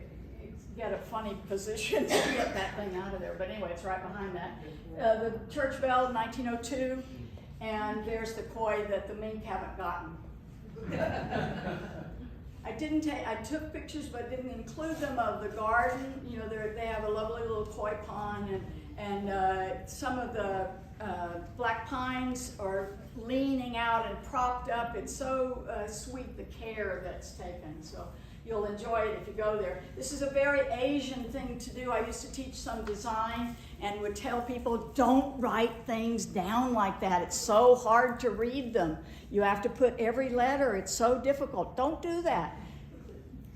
get a funny position to get that thing out of there. But anyway, it's right behind that. The church bell, 1902. And there's the koi that the mink haven't gotten. I took pictures, but didn't include them of the garden. You know, they have a lovely little koi pond, and some of the black pines are leaning out and propped up. It's so sweet, the care that's taken. So you'll enjoy it if you go there. This is a very Asian thing to do. I used to teach some design and would tell people, don't write things down like that. It's so hard to read them. You have to put every letter. It's so difficult. Don't do that.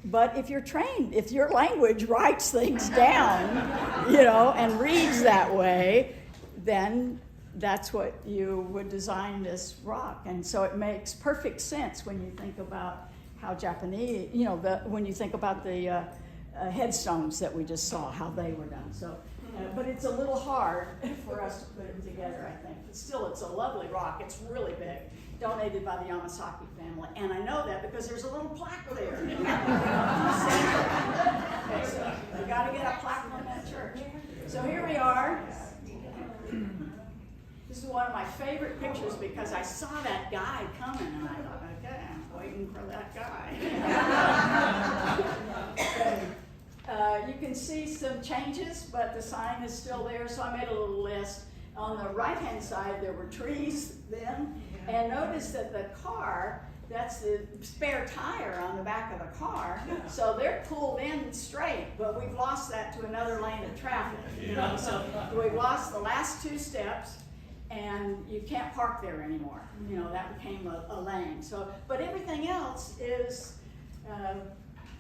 But if you're trained, if your language writes things down, you know, and reads that way, then that's what you would design this rock. And so it makes perfect sense when you think about how Japanese, you know, when you think about the headstones that we just saw, how they were done. So, but it's a little hard for us to put it together, I think. But still, it's a lovely rock. It's really big, donated by the Yamasaki family. And I know that because there's a little plaque there. Okay, so you got to get a plaque on that church. So here we are. This is one of my favorite pictures because I saw that guy coming and I thought, okay, I'm waiting for that guy. You can see some changes, but the sign is still there, so I made a little list. On the right-hand side, there were trees then, and notice that the car, that's the spare tire on the back of the car, so they're pulled in straight, but we've lost that to another lane of traffic. You know? So we've lost the last 2 steps, and you can't park there anymore. You know, that became a lane. So, but everything else is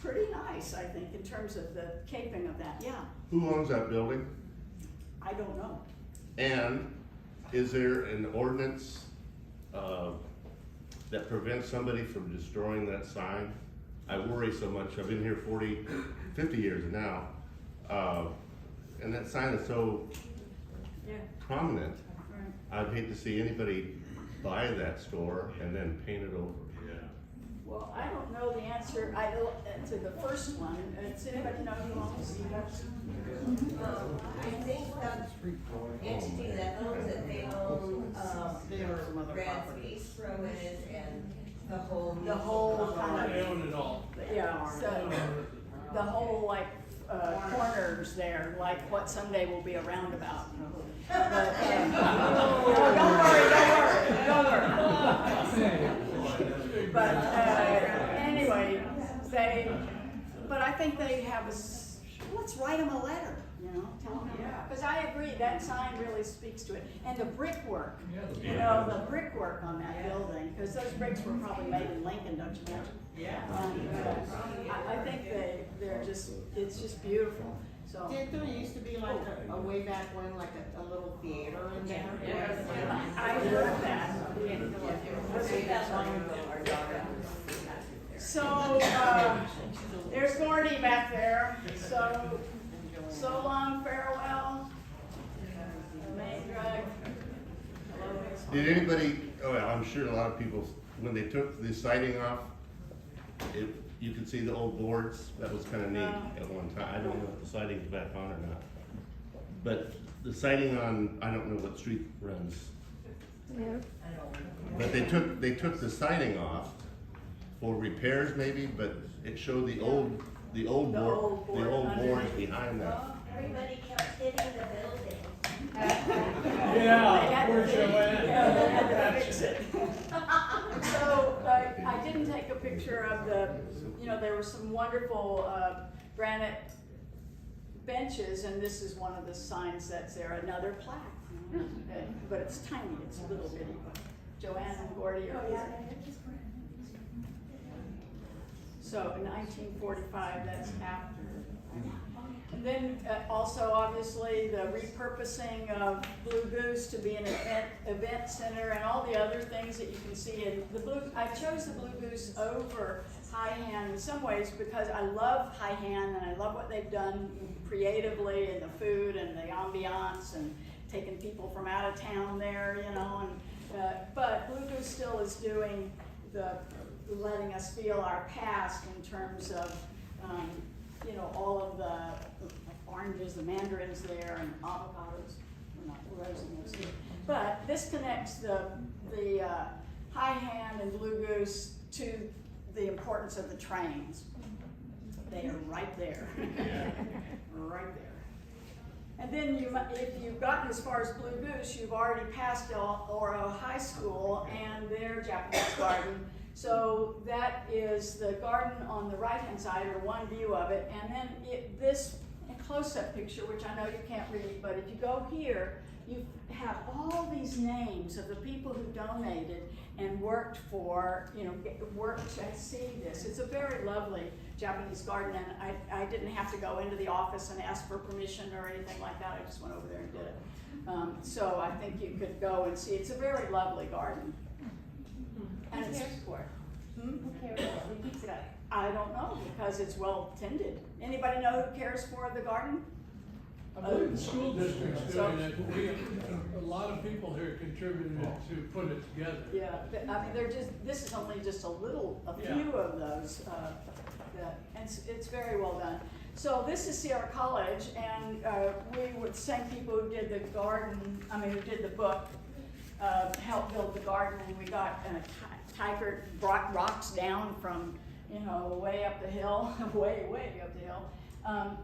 pretty nice, I think, in terms of the caping of that. Yeah. Who owns that building? I don't know. And is there an ordinance that prevents somebody from destroying that sign? I worry so much. I've been here 40, 50 years now. And that sign is so prominent. Right. I'd hate to see anybody buy that store and then paint it over. Yeah. Well, I don't know the answer to the first one. Does anybody know who owns the I think that entity that owns it, they own, Brad's Bistro is, and the whole kind They of, own it all. yeah, so the whole like corners there, like what someday will be a roundabout. But, don't worry. But anyway, but I think they have let's write them a letter, you know, tell them. Because I agree, that sign really speaks to it. And the brickwork, you know, the brickwork on that building, because those bricks were probably made in Lincoln, don't you imagine? Yeah. I think they're just, it's just beautiful. So. Did there used to be like a way back when, like a little theater in there? I heard that. So, there's Gordy back there. So long, farewell. May Gregg. Did anybody, oh yeah, I'm sure a lot of people, when they took the siding off, you could see the old boards. That was kind of neat at one time. I don't know if the siding's back on or not. But the siding on, I don't know what street runs. Yeah. But they took the siding off for repairs maybe, but it showed the old boards behind that. Everybody kept hitting the building. Yeah, poor Joanne. Yeah, they had to fix it. So, I didn't take a picture of there were some wonderful granite benches, and this is one of the signs that's there, another plaque. But it's tiny, it's a little bitty. Joanne and Gordy are here. So in 1945, that's after. And then also, obviously, the repurposing of Blue Goose to be an event center and all the other things that you can see in the Blue. I chose the Blue Goose over High Hand in some ways because I love High Hand and I love what they've done creatively and the food and the ambiance and taking people from out of town there, you know. And but Blue Goose still is doing letting us feel our past in terms of all of the oranges, the mandarins there, and avocados. We're not roasting those here. But this connects the High Hand and Blue Goose to the importance of the trains. They are right there. Right there. And then if you've gotten as far as Blue Goose, you've already passed Oro High School and their Japanese garden. So that is the garden on the right-hand side, or one view of it. And then this close-up picture, which I know you can't read, but if you go here, you have all these names of the people who donated and worked to see this. It's a very lovely Japanese garden, and I didn't have to go into the office and ask for permission or anything like that. I just went over there and did it. So I think you could go and see. It's a very lovely garden. And Who cares for it? Who cares? Who keeps it up? I don't know, because it's well tended. Anybody know who cares for the garden? I believe the school district's doing it. A lot of people here contributed to put it together. Yeah, I mean, this is only just a few of those, and it's very well done. So this is Sierra College, and we were the same people who did the garden, who did the book, helped build the garden, and we got Tiger brought rocks down from, way up the hill, way up the hill.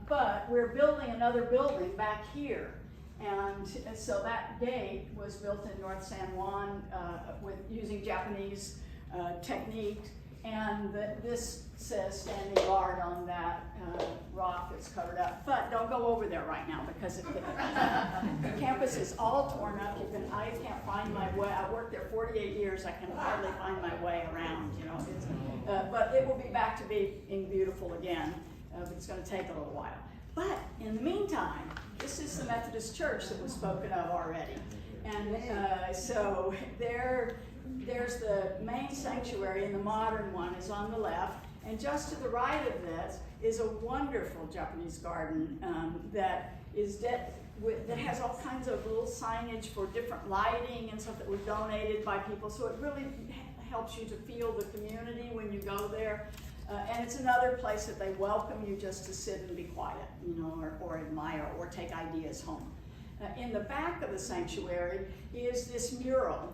But we're building another building back here. And so that gate was built in North San Juan using Japanese technique. And this says standing guard on that rock that's covered up. But don't go over there right now because the campus is all torn up. I can't find my way. I worked there 48 years. I can hardly find my way around, but it will be back to being beautiful again. But it's going to take a little while. But in the meantime, this is the Methodist Church that was spoken of already. And so there's the main sanctuary, and the modern one is on the left. And just to the right of this is a wonderful Japanese garden that has all kinds of little signage for different lighting and stuff that was donated by people. So it really helps you to feel the community when you go there. And it's another place that they welcome you just to sit and be quiet, you know, or admire or take ideas home. In the back of the sanctuary is this mural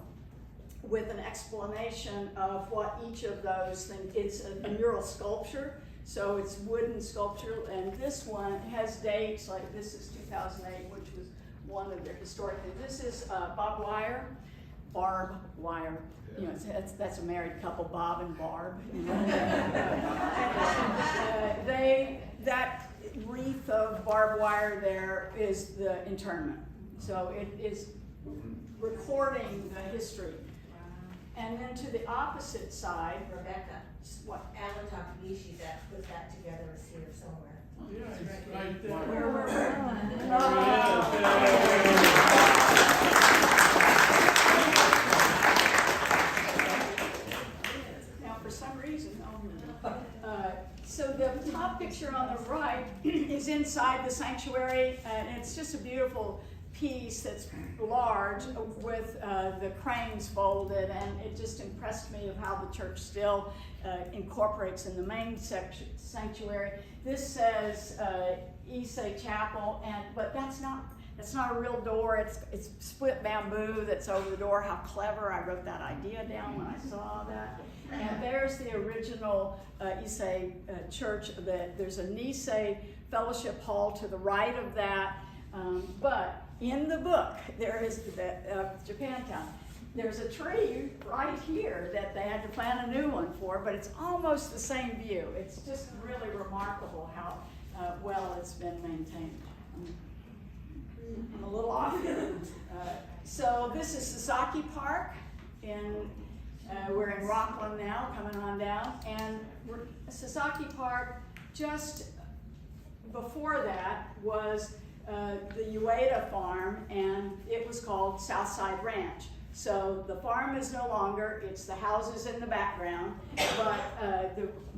with an explanation of what each of those things, it's a mural sculpture, so it's wooden sculpture, and this one has dates, like this is 2008, which was one of their historic things. This is Barb Wire, you know, that's a married couple, Bob and Barb. You know? That wreath of barbed wire there is the internment. So it is recording the history. And then to the opposite side, Rebecca, what? Alan Takagishi that put that together is here somewhere. Yeah, it's right there. Now, for some reason, so the top picture on the right is inside the sanctuary, and it's just a beautiful piece that's large with the cranes folded, and it just impressed me of how the church still incorporates in the main sanctuary. This says Issei Chapel, but that's not a real door. It's split bamboo that's over the door. How clever! I wrote that idea down when I saw that. And there's the original Issei church. There's a Nisei Fellowship Hall to the right of that, but in the book, there is Japantown. There's a tree right here that they had to plant a new one for, but it's almost the same view. It's just really remarkable how well it's been maintained. I'm a little off here. So this is Sasaki Park. We're in Rockland now, coming on down. And Sasaki Park, just before that, was the Ueda farm, and it was called Southside Ranch. So the farm is no longer, it's the houses in the background, but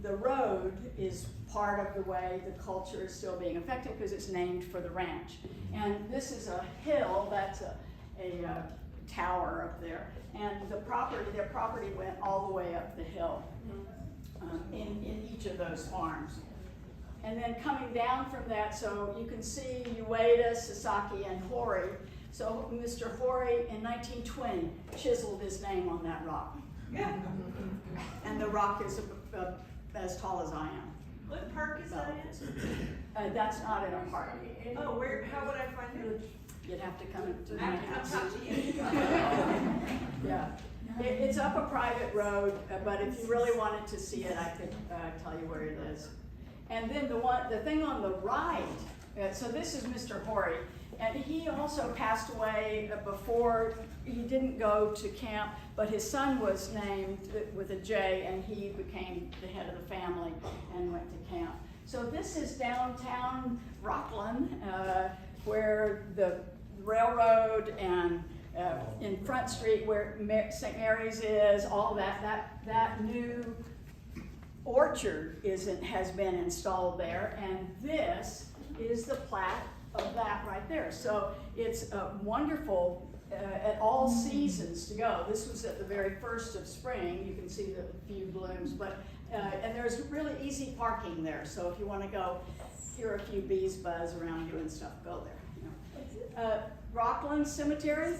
the road is part of the way the culture is still being affected because it's named for the ranch. And this is a hill, that's a tower up there, and their property went all the way up the hill in each of those farms. And then coming down from that, so you can see Ueda, Sasaki, and Hori. So Mr. Hori, in 1920, chiseled his name on that rock. Yeah. And the rock is as tall as I am. What park is that in? That's not in a park. Oh, how would I find it? You'd have to come to I have to come talk to you. Yeah. It's up a private road, but if you really wanted to see it, I could tell you where it is. And then the thing on the right, so this is Mr. Hori, and he also passed away before. He didn't go to camp, but his son was named with a J, and he became the head of the family and went to camp. So this is downtown Rockland, where the railroad and in Front Street where St. Mary's is, all that new orchard has been installed there, and this is the plat of that right there. So it's wonderful at all seasons to go. This was at the very first of spring. You can see the few blooms, but and there's really easy parking there. So if you want to go hear a few bees buzz around you and stuff, go there. You know. Rockland Cemetery,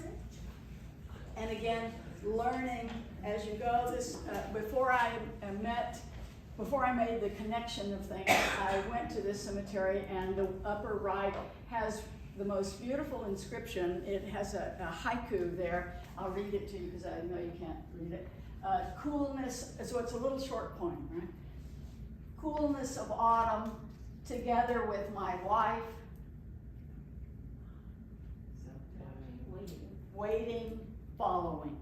and again, learning as you go. This before I made the connection of things, I went to this cemetery, and the upper right has the most beautiful inscription. It has a haiku there. I'll read it to you because I know you can't read it. Coolness, so it's a little short poem, right? Coolness of autumn, together with my wife, waiting, following.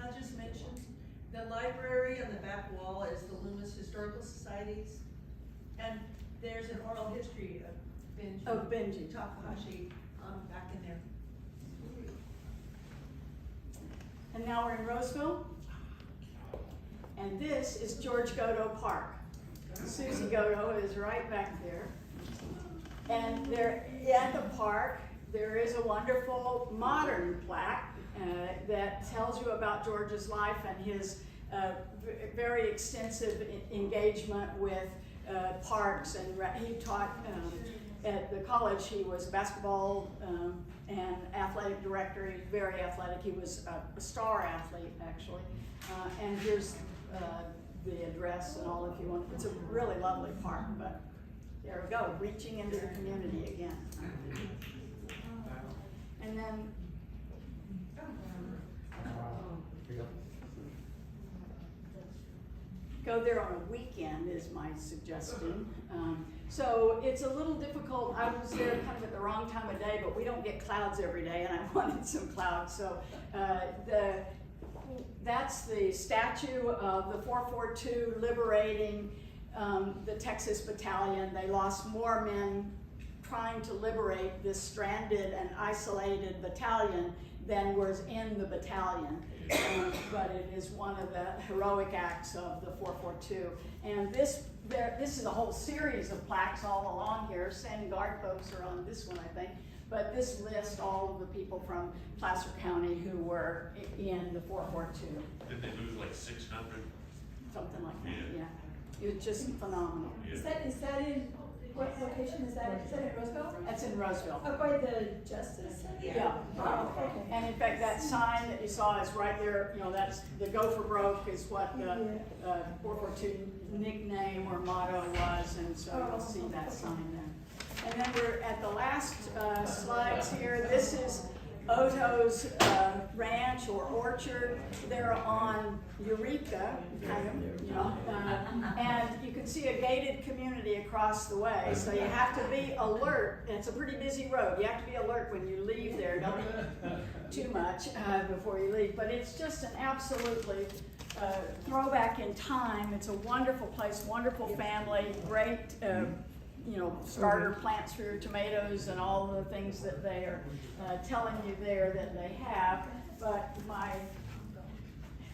I'll just mention, the library on the back wall is the Loomis Historical Societies, and there's an oral history of Benji Takahashi back in there. And now we're in Roseville, and this is George Godot Park. Susie Godot is right back there. And there at the park, there is a wonderful modern plaque that tells you about George's life and his very extensive engagement with parks. And he taught at the college. He was basketball and athletic director. He's very athletic. He was a star athlete, actually. And here's the address and all if you want. It's a really lovely park, but there we go, reaching into the community again. And then go there on a weekend is my suggestion. So it's a little difficult. I was there kind of at the wrong time of day, but we don't get clouds every day, and I wanted some clouds. So that's the statue of the 442 liberating the Texas battalion. They lost more men trying to liberate this stranded and isolated battalion than was in the battalion. But it is one of the heroic acts of the 442. And this is a whole series of plaques all along here. Standing Guard folks are on this one, I think. But this lists all of the people from Placer County who were in the 442. Did they lose like 600? Something like that, yeah. It was just phenomenal. Yeah. Is that in, what location is that? Is that in Roseville? That's in Roseville. Up by the Justice Center? Yeah. Oh, okay. And in fact, that sign that you saw is right there. You know, that's the "Go for Broke" is what the 442 nickname or motto was, and so you'll see that sign there. And then we're at the last slides here. This is Otto's ranch or orchard. They're on Eureka, kind of, you know, and you can see a gated community across the way. So you have to be alert. It's a pretty busy road. You have to be alert when you leave there. Don't eat too much before you leave. But it's just an absolutely throwback in time. It's a wonderful place, wonderful family, great. You know, starter plants for your tomatoes and all the things that they are telling you there that they have. But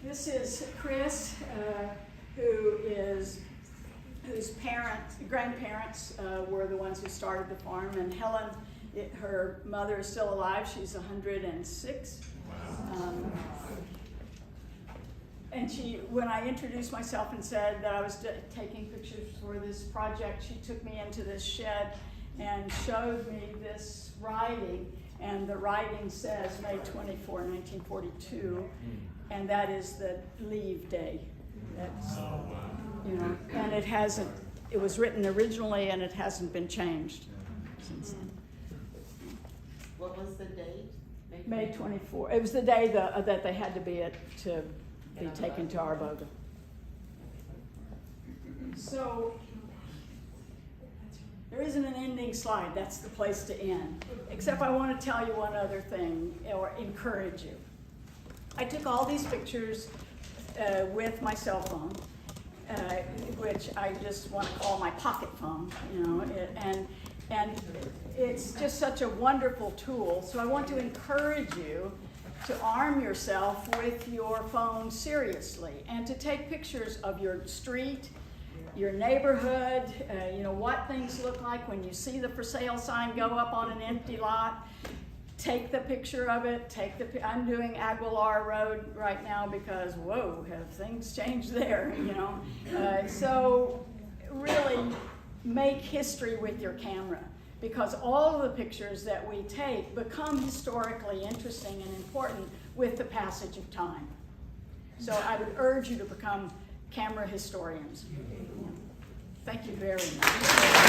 this is Chris, whose grandparents were the ones who started the farm, and Helen, her mother is still alive. She's 106. Wow. And when I introduced myself and said that I was taking pictures for this project, she took me into this shed and showed me this writing. And the writing says May 24, 1942, and that is the leave day. That's, you know, and it was written originally and it hasn't been changed since then. What was the date? May 24. It was the day that they had to be taken to Arboga. So there isn't an ending slide. That's the place to end. Except I want to tell you one other thing, or encourage you. I took all these pictures with my cell phone, which I just want to call my pocket phone, you know, and it's just such a wonderful tool. So I want to encourage you to arm yourself with your phone seriously and to take pictures of your street, your neighborhood, you know, what things look like when you see the for sale sign go up on an empty lot. Take the picture of it. I'm doing Aguilar Road right now because, whoa, have things changed there, you know? So really make history with your camera, because all of the pictures that we take become historically interesting and important with the passage of time. So I would urge you to become camera historians. Thank you very much.